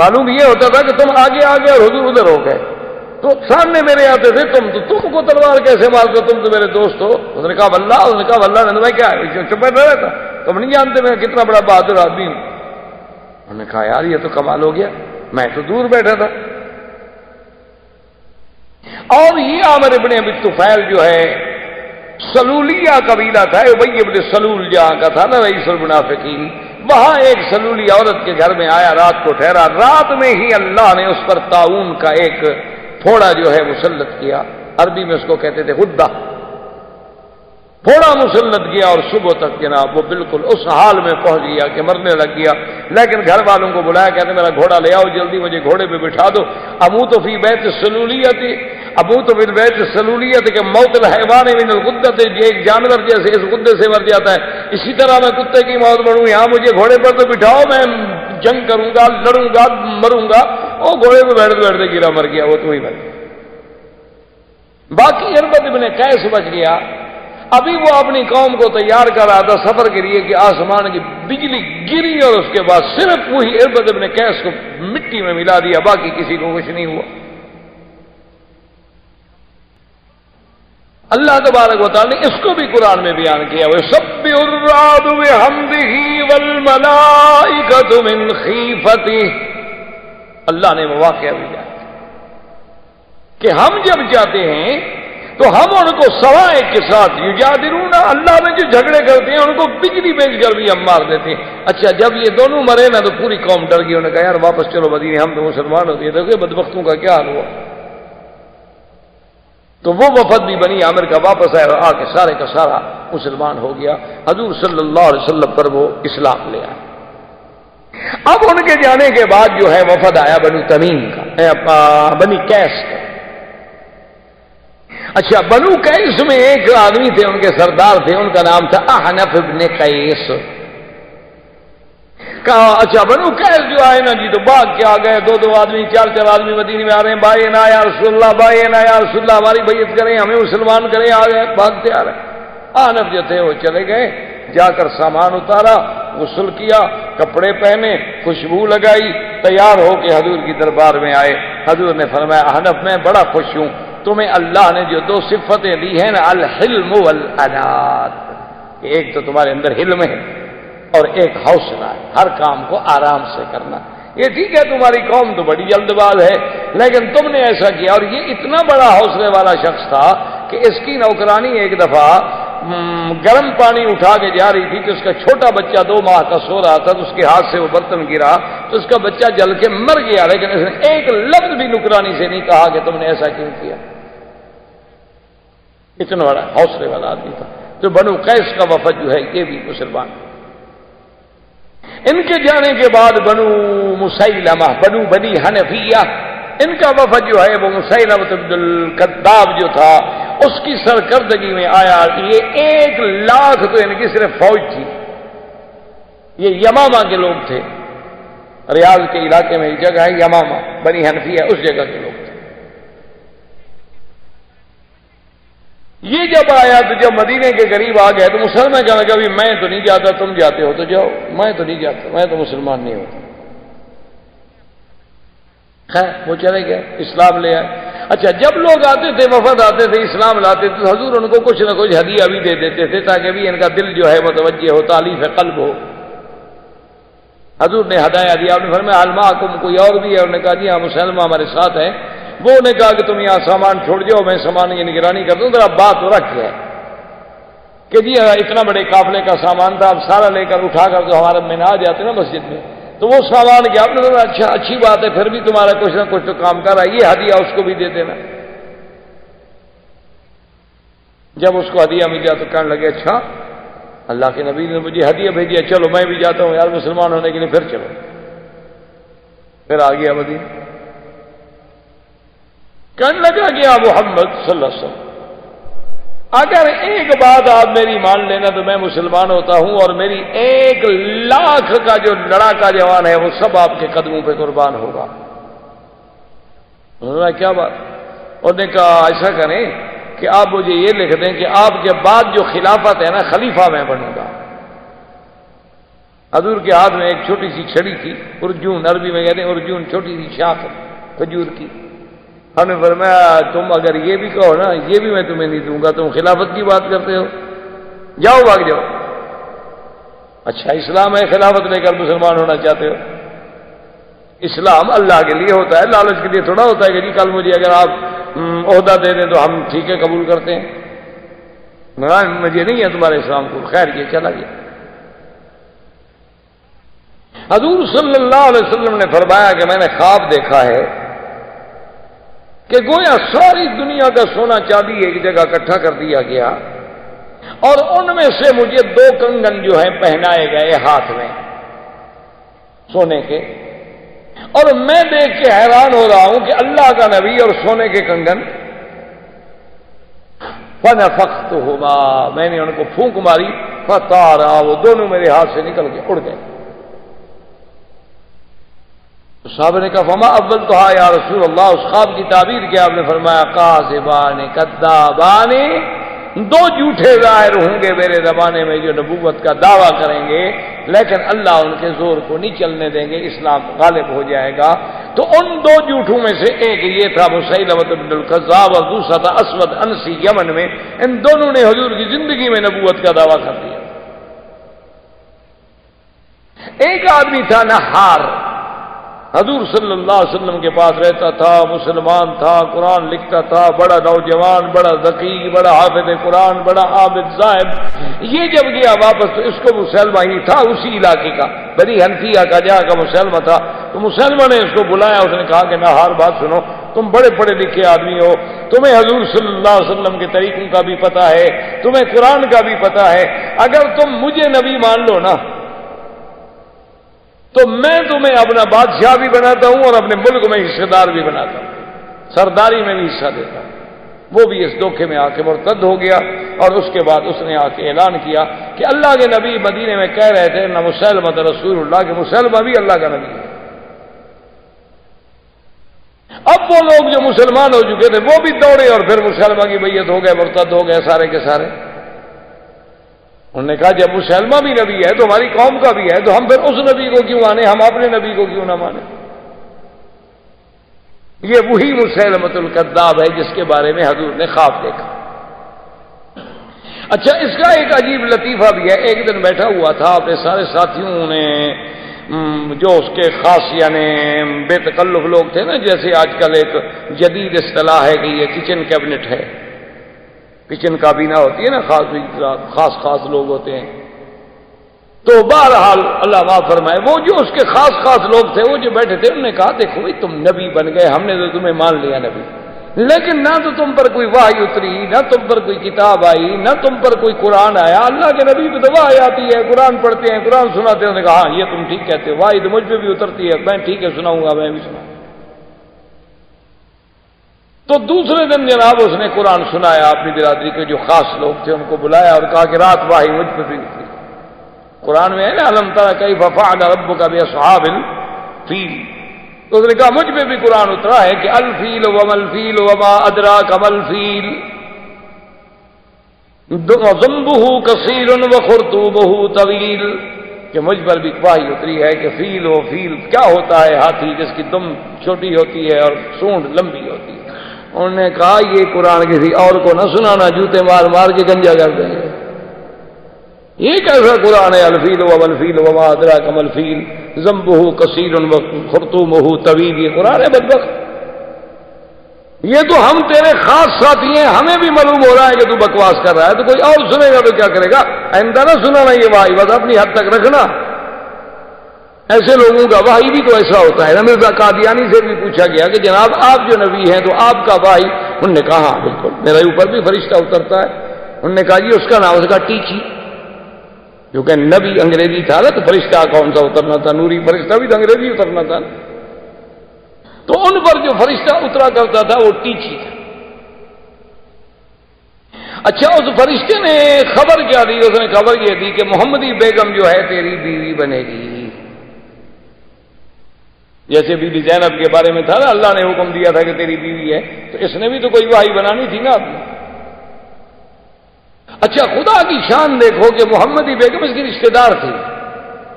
معلوم یہ ہوتا تھا کہ تم آگے آگے اور حضور ادھر ہو گئے، تو سامنے میرے آتے تھے تم، تو تم کو تلوار کیسے مار دو، تم تو میرے دوست ہو. اس نے کہا واللہ، اس نے کہا واللہ نے میں کیا چپ نہ رہتا، تم نہیں جانتے میں کتنا بڑا بہادر آدمی ہوں. انہوں نے کہا یار یہ تو کمال ہو گیا، میں تو دور بیٹھا تھا. اور یہ عامر ابن ابی طفیل جو ہے سلولیہ قبیلہ تھا، ابی ابن سلول جہاں کا تھا نا رئیس المنافقین، وہاں ایک سلولی عورت کے گھر میں آیا، رات کو ٹھہرا. رات میں ہی اللہ نے اس پر طاعون کا ایک پھوڑا جو ہے مسلط کیا، عربی میں اس کو کہتے تھے غدہ. پھوڑا مسلط کیا اور صبح تک جناب وہ بالکل اس حال میں پہنچ گیا کہ مرنے لگ گیا. لیکن گھر والوں کو بلایا، کہتے میرا گھوڑا لے آؤ جلدی، مجھے گھوڑے پہ بٹھا دو. اموت فی بیت السلولیت، اموت فی بیت السلولیت کہ موت الحیوان من الغدۃ، یہ ایک جانور جیسے اس غدے سے مر جاتا ہے، اسی طرح میں کتے کی موت مروں. یہاں مجھے گھوڑے پر تو بٹھاؤ، میں جنگ کروں گا، لڑوں گا، مروں گا. وہ گھوڑے پہ بیٹھتے بیٹھتے گرا مر گیا، وہ تو ہی مر گیا. باقی اربد ابن قیس بچ گیا. ابھی وہ اپنی قوم کو تیار کر رہا تھا سفر کے لیے کہ آسمان کی بجلی گری اور اس کے بعد صرف وہی اربد ابن قیس کو مٹی میں ملا دیا، باقی کسی کو کچھ نہیں ہوا. اللہ تبارک و تعالی نے اس کو بھی قرآن میں بیان کیا، وَيُسَبِّحُ الرَّعْدُ بِحَمْدِهِ وَالْمَلَائِكَةُ مِنْ خِيفَتِهِ. اللہ نے وہ واقعہ بھی جانا کہ ہم جب جاتے ہیں تو ہم ان کو سوائے کے ساتھ یجادلون، اللہ میں جو جھگڑے کرتے ہیں ان کو بجلی بھیج کر بھی ہم مار دیتے ہیں. اچھا جب یہ دونوں مرے نا تو پوری قوم ڈر گئی، انہوں نے کہا یار واپس چلو مدینے، ہم تو مسلمان ہوتے ہیں. دیکھو بدبختوں کا کیا حال ہوا. تو وہ وفد بھی بنی عامر کا واپس آیا اور آ کے سارے کا سارا مسلمان ہو گیا. حضور صلی اللہ علیہ وسلم پر وہ اسلام لے آئے. اب ان کے جانے کے بعد جو ہے وفد آیا بنو تمیم کا، بنی قیس کا. اچھا بنو قیس میں ایک آدمی تھے، ان کے سردار تھے، ان کا نام تھا احنف ابن قیس. کہا اچھا بنو قیس جو آئے نا جی تو باغ کے آ گئے، 2 آدمی 4 آدمی مدینے میں آ رہے ہیں، بھائی نا یا رسول اللہ، بھائی نا یا رسول اللہ، ہماری بیعت کریں، ہمیں مسلمان کریں. آ گئے بھاگتے آ رہے. احنف جو تھے وہ چلے گئے، جا کر سامان اتارا، غسل کیا، کپڑے پہنے، خوشبو لگائی، تیار ہو کے حضور کی دربار میں آئے. حضور نے فرمایا احنف میں بڑا خوش ہوں، تمہیں اللہ نے جو 2 صفتیں دی ہیں نا، الحلم والانات، ایک تو تمہارے اندر حلم ہے اور ایک حوصلہ ہے، ہر کام کو آرام سے کرنا. یہ ٹھیک ہے تمہاری قوم تو بڑی جلد باز ہے، لیکن تم نے ایسا کیا. اور یہ اتنا بڑا حوصلے والا شخص تھا کہ اس کی نوکرانی ایک دفعہ گرم پانی اٹھا کے جا رہی تھی کہ اس کا چھوٹا بچہ 2 ماہ کا سو رہا تھا، تو اس کے ہاتھ سے وہ برتن گرا تو اس کا بچہ جل کے مر گیا، لیکن اس نے ایک لفظ بھی نوکرانی سے نہیں کہا کہ تم نے ایسا کیوں کیا. اتنا بڑا حوصلے والا آدمی تھا. تو بنو قیس کا وفد جو ہے یہ بھی مسلمان. ان کے جانے کے بعد بنو مسیلمہ، بنی حنفیہ، ان کا وفد جو ہے وہ مسیلمہ بن الکذاب جو تھا اس کی سرکردگی میں آیا. یہ 1 لاکھ تو ان کی صرف فوج تھی. یہ یمامہ کے لوگ تھے، ریاض کے علاقے میں ایک جگہ ہے یمامہ، بنی حنفیہ اس جگہ کے لوگ تھے. یہ جب آیا تو جب مدینے کے قریب آ گئے تو مسلمان کہنے لگا بھی میں تو نہیں جاتا، تم جاتے ہو تو جاؤ، میں تو نہیں جاتا، میں تو مسلمان نہیں ہوتا. خیر وہ چلے گئے، اسلام لے آئے. اچھا جب لوگ آتے تھے وفد آتے تھے اسلام لاتے تھے تو حضور ان کو کچھ نہ کچھ ہدیہ بھی دے دیتے تھے تاکہ بھی ان کا دل جو ہے متوجہ ہو، تالیف قلب ہو۔ حضور نے ہدایہ دیا، آپ نے فرمایا الماکم کوئی اور بھی ہے؟ انہوں نے کہا جی ہاں مسلمہ ہمارے ساتھ ہیں۔ وہ نے کہا کہ تم یہاں سامان چھوڑ جاؤ، میں سامان کی نگرانی کر دوں۔ ذرا بات ہو رکھ ہے کہ جی اتنا بڑے قافلے کا سامان تھا، اب سارا لے کر اٹھا کر تو ہمارے میں نہ آ جاتے نا مسجد میں، تو وہ سامان کیا آپ نے کہا اچھا اچھی بات ہے، پھر بھی تمہارا کچھ نہ کچھ تو کام کر رہا ہے، یہ ہدیہ اس کو بھی دے دینا۔ جب اس کو ہدیہ مل گیا تو کہنے لگے اچھا اللہ کے نبی نے مجھے ہدیہ بھیجی ہے، چلو میں بھی جاتا ہوں یار مسلمان ہونے کے لیے، پھر چلو، پھر آ گیا مدینہ۔ کہنے لگا کہ آپ محمد صلی اللہ علیہ وسلم اگر ایک بات آپ میری مان لینا تو میں مسلمان ہوتا ہوں، اور میری 1,00,000 کا جو لڑاکا جوان ہے وہ سب آپ کے قدموں پہ قربان ہوگا۔ انہوں نے کیا بات؟ انہوں نے کہا ایسا کریں کہ آپ مجھے یہ لکھ دیں کہ آپ کے بعد جو خلافت ہے نا خلیفہ میں بنوں گا۔ حضور کے ہاتھ میں ایک چھوٹی سی چھڑی تھی، ارجون، عربی میں کہتے ہیں ارجون، چھوٹی سی شاخ کھجور کی۔ ہم نے فرمایا تم اگر یہ بھی کہو نا یہ بھی میں تمہیں نہیں دوں گا، تم خلافت کی بات کرتے ہو، جاؤ بھاگ جاؤ۔ اچھا اسلام ہے خلافت لے کر مسلمان ہونا چاہتے ہو؟ اسلام اللہ کے لیے ہوتا ہے، لالچ کے لیے تھوڑا ہوتا ہے کہ جی کل مجھے اگر آپ عہدہ دے دیں تو ہم ٹھیک ہے قبول کرتے ہیں، مجھے نہیں ہے تمہارے اسلام کو۔ خیر یہ چلا گیا۔ حضور صلی اللہ علیہ وسلم نے فرمایا کہ میں نے خواب دیکھا ہے کہ گویا ساری دنیا کا سونا چاندی ایک جگہ اکٹھا کر دیا گیا، اور ان میں سے مجھے 2 کنگن جو ہیں پہنائے گئے ہاتھ میں سونے کے، اور میں دیکھ کے حیران ہو رہا ہوں کہ اللہ کا نبی اور سونے کے کنگن، فنفختہما، میں نے ان کو پھونک ماری، فطارا، وہ دونوں میرے ہاتھ سے نکل کے اڑ گئے۔ صحابہ نے کہا فما اول تو یا رسول اللہ، اس خواب کی تعبیر کیا؟ آپ نے فرمایا کاذبان کذابان، 2 جھوٹے ظاہر ہوں گے میرے زمانے میں جو نبوت کا دعویٰ کریں گے، لیکن اللہ ان کے زور کو نہیں چلنے دیں گے، اسلام غالب ہو جائے گا۔ تو ان 2 جھوٹوں میں سے ایک یہ تھا مسیلمۃ بن الکذاب، اور دوسرا تھا اسود انسی یمن میں۔ ان دونوں نے حضور کی زندگی میں نبوت کا دعویٰ کر دیا۔ ایک آدمی تھا نہار، حضور صلی اللہ علیہ وسلم کے پاس رہتا تھا، مسلمان تھا، قرآن لکھتا تھا، بڑا نوجوان، بڑا ذکی، بڑا حافظ قرآن، بڑا عابد زاہد۔ یہ جب گیا واپس تو اس کو مسلمہ ہی تھا اسی علاقے کا، بنی حنفیہ کا جہاں کا مسلمہ تھا، تو مسلمہ نے اس کو بلایا، اس نے کہا کہ نہ ہر بات سنو، تم بڑے پڑھے لکھے آدمی ہو، تمہیں حضور صلی اللہ علیہ وسلم کے طریقوں کا بھی پتہ ہے، تمہیں قرآن کا بھی پتہ ہے، اگر تم مجھے نبی مان لو نا تو میں تمہیں اپنا بادشاہ بھی بناتا ہوں اور اپنے ملک میں حصے دار بھی بناتا ہوں، سرداری میں بھی حصہ دیتا ہوں۔ وہ بھی اس دھوکے میں آ کے مرتد ہو گیا، اور اس کے بعد اس نے آ کے اعلان کیا کہ اللہ کے نبی مدینے میں کہہ رہے تھے نہ مسلمہ رسول اللہ، کہ مسلمہ بھی اللہ کا نبی ہے۔ اب وہ لوگ جو مسلمان ہو چکے تھے وہ بھی دوڑے اور پھر مسلمہ کی بیعت ہو گئے، مرتد ہو گئے سارے کے سارے۔ انہوں نے کہا جب مسلمہ بھی نبی ہے تو ہماری قوم کا بھی ہے، تو ہم پھر اس نبی کو کیوں مانیں، ہم اپنے نبی کو کیوں نہ مانیں؟ یہ وہی مسیلمۃ الکذاب ہے جس کے بارے میں حضور نے خواب دیکھا۔ اچھا اس کا ایک عجیب لطیفہ بھی ہے۔ ایک دن بیٹھا ہوا تھا اپنے سارے ساتھیوں نے، جو اس کے خاص یعنی بے تکلف لوگ تھے نا، جیسے آج کل ایک جدید اصطلاح ہے کہ یہ کچن کیبنٹ ہے، کچن کابینہ ہوتی ہے نا، خاص لوگ ہوتے ہیں۔ تو بہرحال اللہ معاف فرمائے، وہ جو اس کے خاص لوگ تھے وہ جو بیٹھے تھے، انہوں نے کہا دیکھو بھائی تم نبی بن گئے، ہم نے تو تمہیں مان لیا نبی، لیکن نہ تو تم پر کوئی وحی اتری، نہ تم پر کوئی کتاب آئی، نہ تم پر کوئی قرآن آیا۔ اللہ کے نبی پہ تو وحی آتی ہے، قرآن پڑھتے ہیں، قرآن سناتے ہیں۔ انہوں نے کہا ہاں یہ تم ٹھیک کہتے ہو، وحی تو مجھ پہ بھی اترتی ہے، میں ٹھیک ہے سناؤں گا، میں بھی سناؤں۔ تو دوسرے دن جناب اس نے قرآن سنایا، اپنی برادری کے جو خاص لوگ تھے ان کو بلایا اور کہا کہ رات وحی مجھ پہ بھی اتری۔ قرآن میں ہے نا الم تر کیف فعل ربک باصحاب الفیل، تو اس نے کہا مجھ پہ بھی قرآن اترا ہے کہ الفیل وما الفیل وما ادراک ما الفیل ذنبہ کثیر وخرطومہ طویل، کہ مجھ پر بھی وحی اتری ہے کہ فیل و فیل کیا ہوتا ہے، ہاتھی جس کی دم چھوٹی ہوتی ہے اور سونڈ لمبی ہوتی ہے، انہوں نے کہا یہ قرآن کسی اور کو نہ سنانا، جوتے مار مار کے گنجا کر دیں گے۔ یہ کیسا قرآن ہے؟ الفیل والفیل وما ادراک ما الفیل ذنبہ کثیر وخرطومہ طویل، یہ قرآن ہے بدبخت؟ یہ تو ہم تیرے خاص ساتھی ہیں، ہمیں بھی معلوم ہو رہا ہے کہ تو بکواس کر رہا ہے، تو کوئی اور سنے گا تو کیا کرے گا؟ آئندہ نہ سنانا یہ وحی، بس اپنی حد تک رکھنا۔ ایسے لوگوں کا وحی بھی تو ایسا ہوتا ہے نا۔ مرزا قادیانی سے بھی پوچھا گیا کہ جناب آپ جو نبی ہیں تو آپ کا وحی؟ انہوں نے کہا ہاں بالکل، میرے اوپر بھی فرشتہ اترتا ہے۔ انہوں نے کہا جی اس کا نام اس کا ٹیچی، کیونکہ نبی انگریزی تھا نا، تو فرشتہ کون سا اترنا تھا؟ نوری فرشتہ بھی تو انگریزی اترنا تھا، تو ان پر جو فرشتہ اترا کرتا تھا وہ ٹیچی تھا۔ اچھا اس فرشتے نے خبر کیا دی؟ اس نے خبر یہ دی کہ محمدی بیگم جو ہے تیری بیوی بنے گی۔ جیسے بی بی زینب کے بارے میں تھا نا، اللہ نے حکم دیا تھا کہ تیری بیوی ہے، تو اس نے بھی تو کوئی وحی بنانی تھی نا آپ نے۔ اچھا خدا کی شان دیکھو کہ محمدی بیگم اس کی رشتہ دار تھی،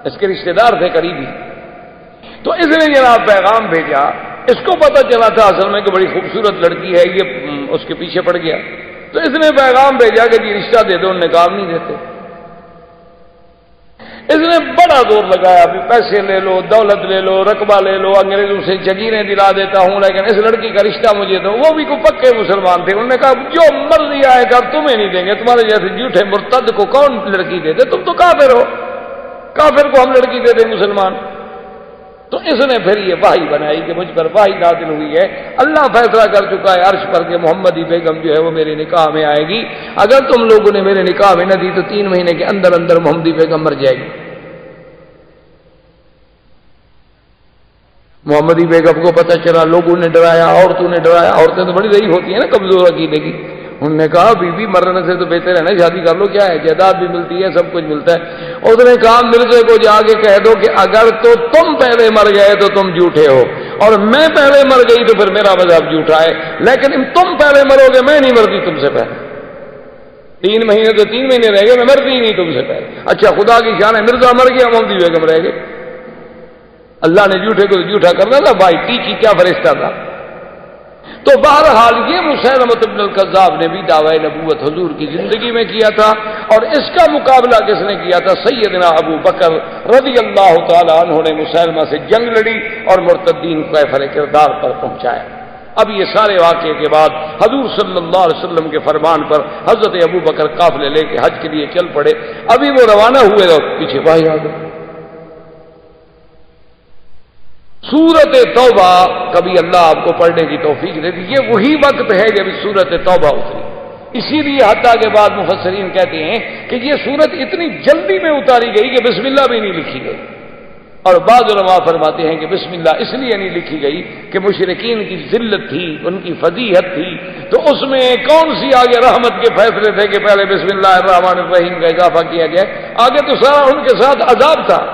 اس کے رشتہ دار تھے قریبی، تو اس نے جناب پیغام بھیجا۔ اس کو پتہ چلا تھا اصل میں کہ بڑی خوبصورت لڑکی ہے، یہ اس کے پیچھے پڑ گیا، تو اس نے پیغام بھیجا کہ جی رشتہ دے دو، انہوں نے کام نہیں دیتے۔ اس نے بڑا زور لگایا، بھی پیسے لے لو، دولت لے لو، رقبہ لے لو، انگریزوں سے جگیریں دلا دیتا ہوں، لیکن اس لڑکی کا رشتہ مجھے دو۔ وہ بھی کوئی پکے مسلمان تھے، انہوں نے کہا جو مرضی آئے گا تمہیں نہیں دیں گے، تمہارے جیسے جھوٹے مرتد کو کون لڑکی دے دے، تم تو کافر ہو، کافر کو ہم لڑکی دے دیں مسلمان۔ تو اس نے پھر یہ وحی بنائی کہ مجھ پر وحی نازل ہوئی ہے، اللہ فیصلہ کر چکا ہے عرش پر کہ محمدی بیگم جو ہے وہ میرے نکاح میں آئے گی، اگر تم لوگوں نے میرے نکاح میں نہ دی تو 3 مہینے کے اندر اندر محمدی بیگم مر جائے گی۔ محمدی بیگم کو پتہ چلا، لوگوں نے ڈرایا، عورتوں نے ڈرایا، عورتیں تو بڑی ضعیف ہوتی ہیں نا، کمزور عقیدے کی۔ انہوں نے کہا بی بی مرنے سے تو بہتر ہے نا شادی کر لو، کیا ہے جائیداد بھی ملتی ہے، سب کچھ ملتا ہے۔ اس نے کہا مرزے کو جا کے کہہ دو کہ اگر تو تم پہلے مر گئے تو تم جھوٹے ہو، اور میں پہلے مر گئی تو پھر میرا مذہب جھوٹا ہے، لیکن تم پہلے مرو گے، میں نہیں مرتی تم سے پہلے۔ 3 مہینے تو 3 مہینے رہ گئے، میں مرتی ہی نہیں تم سے پہلے۔ اچھا خدا کی شان ہے، مرزا مر گیا، محمدی بیگم رہ گئے۔ اللہ نے جھوٹے کو جھوٹا کرنا تھا بھائی، ٹیچی کیا فرشتہ تھا۔ تو بہرحال یہ مسیلمۃ بن الکذاب نے بھی دعوی نبوت حضور کی زندگی میں کیا تھا، اور اس کا مقابلہ کس نے کیا تھا؟ سیدنا ابو بکر رضی اللہ تعالی عنہ نے مسیلمہ سے جنگ لڑی اور مرتدین کو کیفر کردار پر پہنچایا۔ اب یہ سارے واقعے کے بعد حضور صلی اللہ علیہ وسلم کے فرمان پر حضرت ابو بکر قافلے لے کے حج کے لیے چل پڑے۔ ابھی وہ روانہ ہوئے اور پیچھے بھائی آ گئے۔ سورت توبہ کبھی اللہ آپ کو پڑھنے کی توفیق دے دی، یہ وہی وقت ہے جب سورت توبہ اتری۔ اسی لیے حتیٰ کے بعد مفسرین کہتے ہیں کہ یہ سورت اتنی جلدی میں اتاری گئی کہ بسم اللہ بھی نہیں لکھی گئی، اور بعض علماء فرماتے ہیں کہ بسم اللہ اس لیے نہیں لکھی گئی کہ مشرکین کی ذلت تھی، ان کی فضیحت تھی، تو اس میں کون سی آگے رحمت کے فیصلے تھے کہ پہلے بسم اللہ الرحمن الرحیم کا اضافہ کیا گیا، آگے تو سارا ان کے ساتھ عذاب تھا۔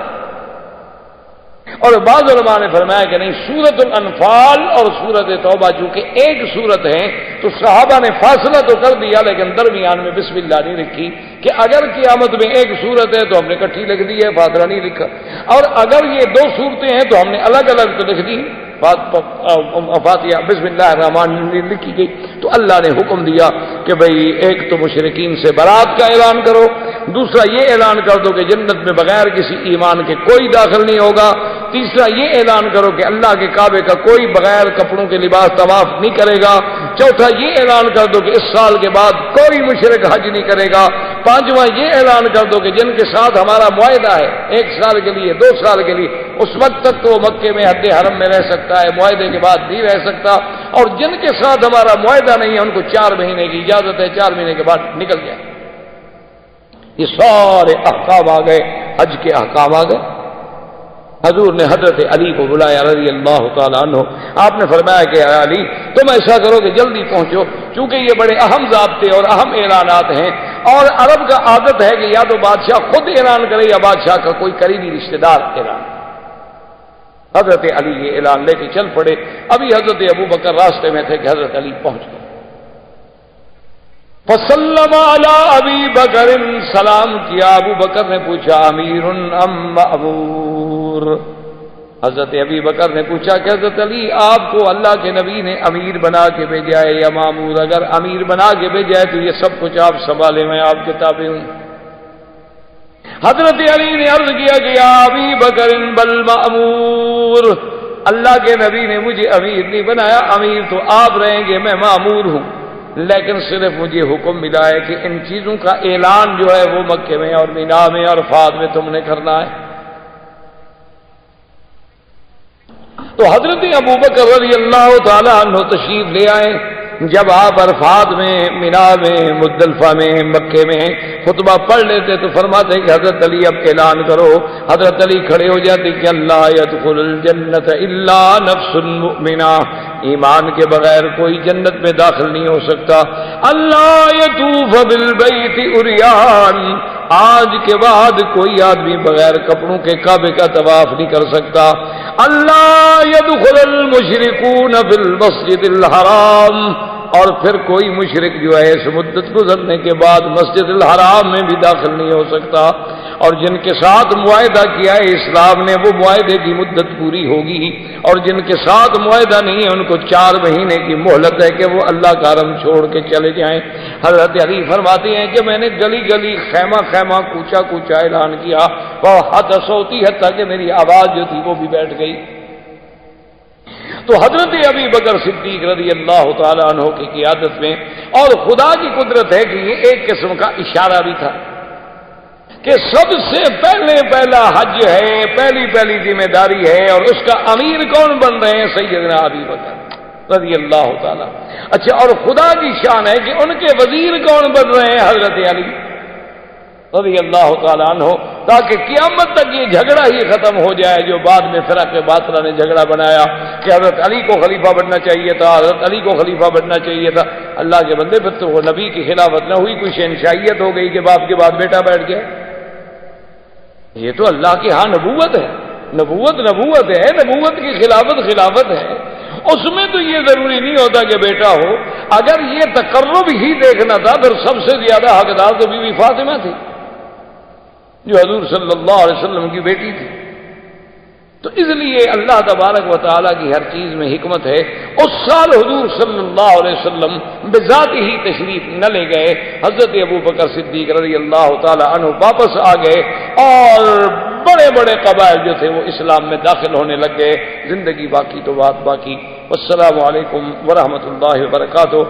اور بعض علماء نے فرمایا کہ نہیں، سورت الانفال اور سورت توبہ چونکہ ایک سورت ہے تو صحابہ نے فاصلہ تو کر دیا، لیکن درمیان میں بسم اللہ نہیں لکھی کہ اگر قیامت میں ایک سورت ہے تو ہم نے اکٹھی لکھ دی ہے، فاصلہ نہیں لکھا، اور اگر یہ 2 صورتیں ہیں تو ہم نے الگ الگ تو لکھ دی، فاتحہ بسم اللہ الرحمن الرحیم لکھی گئی۔ تو اللہ نے حکم دیا کہ بھئی ایک تو مشرکین سے برات کا اعلان کرو، دوسرا یہ اعلان کر دو کہ جنت میں بغیر کسی ایمان کے کوئی داخل نہیں ہوگا، تیسرا یہ اعلان کرو کہ اللہ کے کعبے کا کوئی بغیر کپڑوں کے لباس طواف نہیں کرے گا، چوتھا یہ اعلان کر دو کہ اس سال کے بعد کوئی مشرک حج نہیں کرے گا، پانچواں یہ اعلان کر دو کہ جن کے ساتھ ہمارا معاہدہ ہے 1 سال کے لیے 2 سال کے لیے، اس وقت تک تو وہ مکے میں حد حرم میں رہ سکتا ہے، معاہدے کے بعد نہیں رہ سکتا، اور جن کے ساتھ ہمارا معاہدہ نہیں ہے ان کو 4 مہینے کی اجازت ہے، 4 مہینے کے بعد نکل جائے۔ یہ سارے احکام آ گئے، حج کے احکام آ گئے۔ حضور نے حضرت علی کو بلایا رضی اللہ تعالیٰ عنہ، آپ نے فرمایا کہ علی تم ایسا کرو کہ جلدی پہنچو، چونکہ یہ بڑے اہم ضابطے اور اہم اعلانات ہیں، اور عرب کا عادت ہے کہ یا تو بادشاہ خود اعلان کرے یا بادشاہ کا کوئی قریبی رشتہ دار اعلان۔ حضرت علی یہ اعلان لے کے چل پڑے۔ ابھی حضرت ابو بکر راستے میں تھے کہ حضرت علی پہنچ گئے۔ فسلم علی ابی بکر، سلام کیا۔ ابو بکر نے پوچھا امیر ام مأمور، حضرت ابی بکر نے پوچھا کہ حضرت علی آپ کو اللہ کے نبی نے امیر بنا کے بھیجا ہے یا مامور؟ اگر امیر بنا کے بھیجا ہے تو یہ سب کچھ آپ سنبھالیں، میں آپ کے تابع ہوں۔ حضرت علی نے عرض کیا کہ یا ابی بکر بل مامور، اللہ کے نبی نے مجھے امیر نہیں بنایا، امیر تو آپ رہیں گے، میں مامور ہوں، لیکن صرف مجھے حکم ملا ہے کہ ان چیزوں کا اعلان جو ہے وہ مکے میں اور مینا میں اور عرفات میں تم نے کرنا ہے۔ تو حضرت ابو بکر رضی اللہ تعالیٰ عنہ تشریف لے آئے۔ جب آپ عرفات میں، مینا میں، مزدلفہ میں، مکے میں خطبہ پڑھ لیتے تو فرماتے کہ حضرت علی اب اعلان کرو۔ حضرت علی کھڑے ہو جاتے کہ اللہ يدخل الجنت الا نفس مؤمنہ، ایمان کے بغیر کوئی جنت میں داخل نہیں ہو سکتا۔ اللہ یطوف بالبیت عریان، آج کے بعد کوئی آدمی بغیر کپڑوں کے کعبے کا طواف نہیں کر سکتا۔ اللہ يدخل المشرکون فی المسجد الحرام، اور پھر کوئی مشرک جو ہے اس مدت گزرنے کے بعد مسجد الحرام میں بھی داخل نہیں ہو سکتا۔ اور جن کے ساتھ معاہدہ کیا ہے اسلام نے، وہ معاہدے کی مدت پوری ہوگی، اور جن کے ساتھ معاہدہ نہیں ہے ان کو 4 مہینے کی مہلت ہے کہ وہ اللہ کا حرم چھوڑ کے چلے جائیں۔ حضرت علی فرماتے ہیں کہ میں نے گلی گلی، خیمہ خیمہ، کوچا کوچا اعلان کیا، وہ حد صوتی حتیٰ کہ میری آواز جو تھی وہ بھی بیٹھ گئی۔ تو حضرت ابی بکر صدیق رضی اللہ تعالیٰ عنہ کی قیادت میں، اور خدا کی قدرت ہے کہ یہ ایک قسم کا اشارہ بھی تھا کہ سب سے پہلا حج ہے، پہلی ذمہ داری ہے، اور اس کا امیر کون بن رہے ہیں؟ سیدنا ابی بکر رضی اللہ تعالیٰ۔ اچھا، اور خدا کی شان ہے کہ ان کے وزیر کون بن رہے ہیں؟ حضرت علی رضی اللہ تعالیٰ عنہ، تاکہ قیامت تک یہ جھگڑا ہی ختم ہو جائے جو بعد میں فرق باطلہ نے جھگڑا بنایا کہ حضرت علی کو خلیفہ بننا چاہیے تھا، حضرت علی کو خلیفہ بننا چاہیے تھا۔ اللہ کے بندے، پھر تو وہ نبی کی خلافت نہ ہوئی، کوئی شہنشاہیت ہو گئی کہ باپ کے بعد بیٹا بیٹھ گیا۔ یہ تو اللہ کی ہاں نبوت ہے، نبوت ہے، نبوت کی خلافت ہے۔ اس میں تو یہ ضروری نہیں ہوتا کہ بیٹا ہو۔ اگر یہ تقرب ہی دیکھنا تھا پھر سب سے زیادہ حقدار تو بی بی فاطمہ تھی جو حضور صلی اللہ علیہ وسلم کی بیٹی تھی۔ تو اس لیے اللہ تبارک و تعالیٰ کی ہر چیز میں حکمت ہے۔ اس سال حضور صلی اللہ علیہ وسلم بذات ہی تشریف نہ لے گئے، حضرت ابو بکر صدیق رضی اللہ تعالیٰ عنہ واپس آ گئے، اور بڑے بڑے قبائل جو تھے وہ اسلام میں داخل ہونے لگ گئے۔ زندگی باقی تو بات باقی۔ والسلام علیکم ورحمۃ اللہ وبرکاتہ۔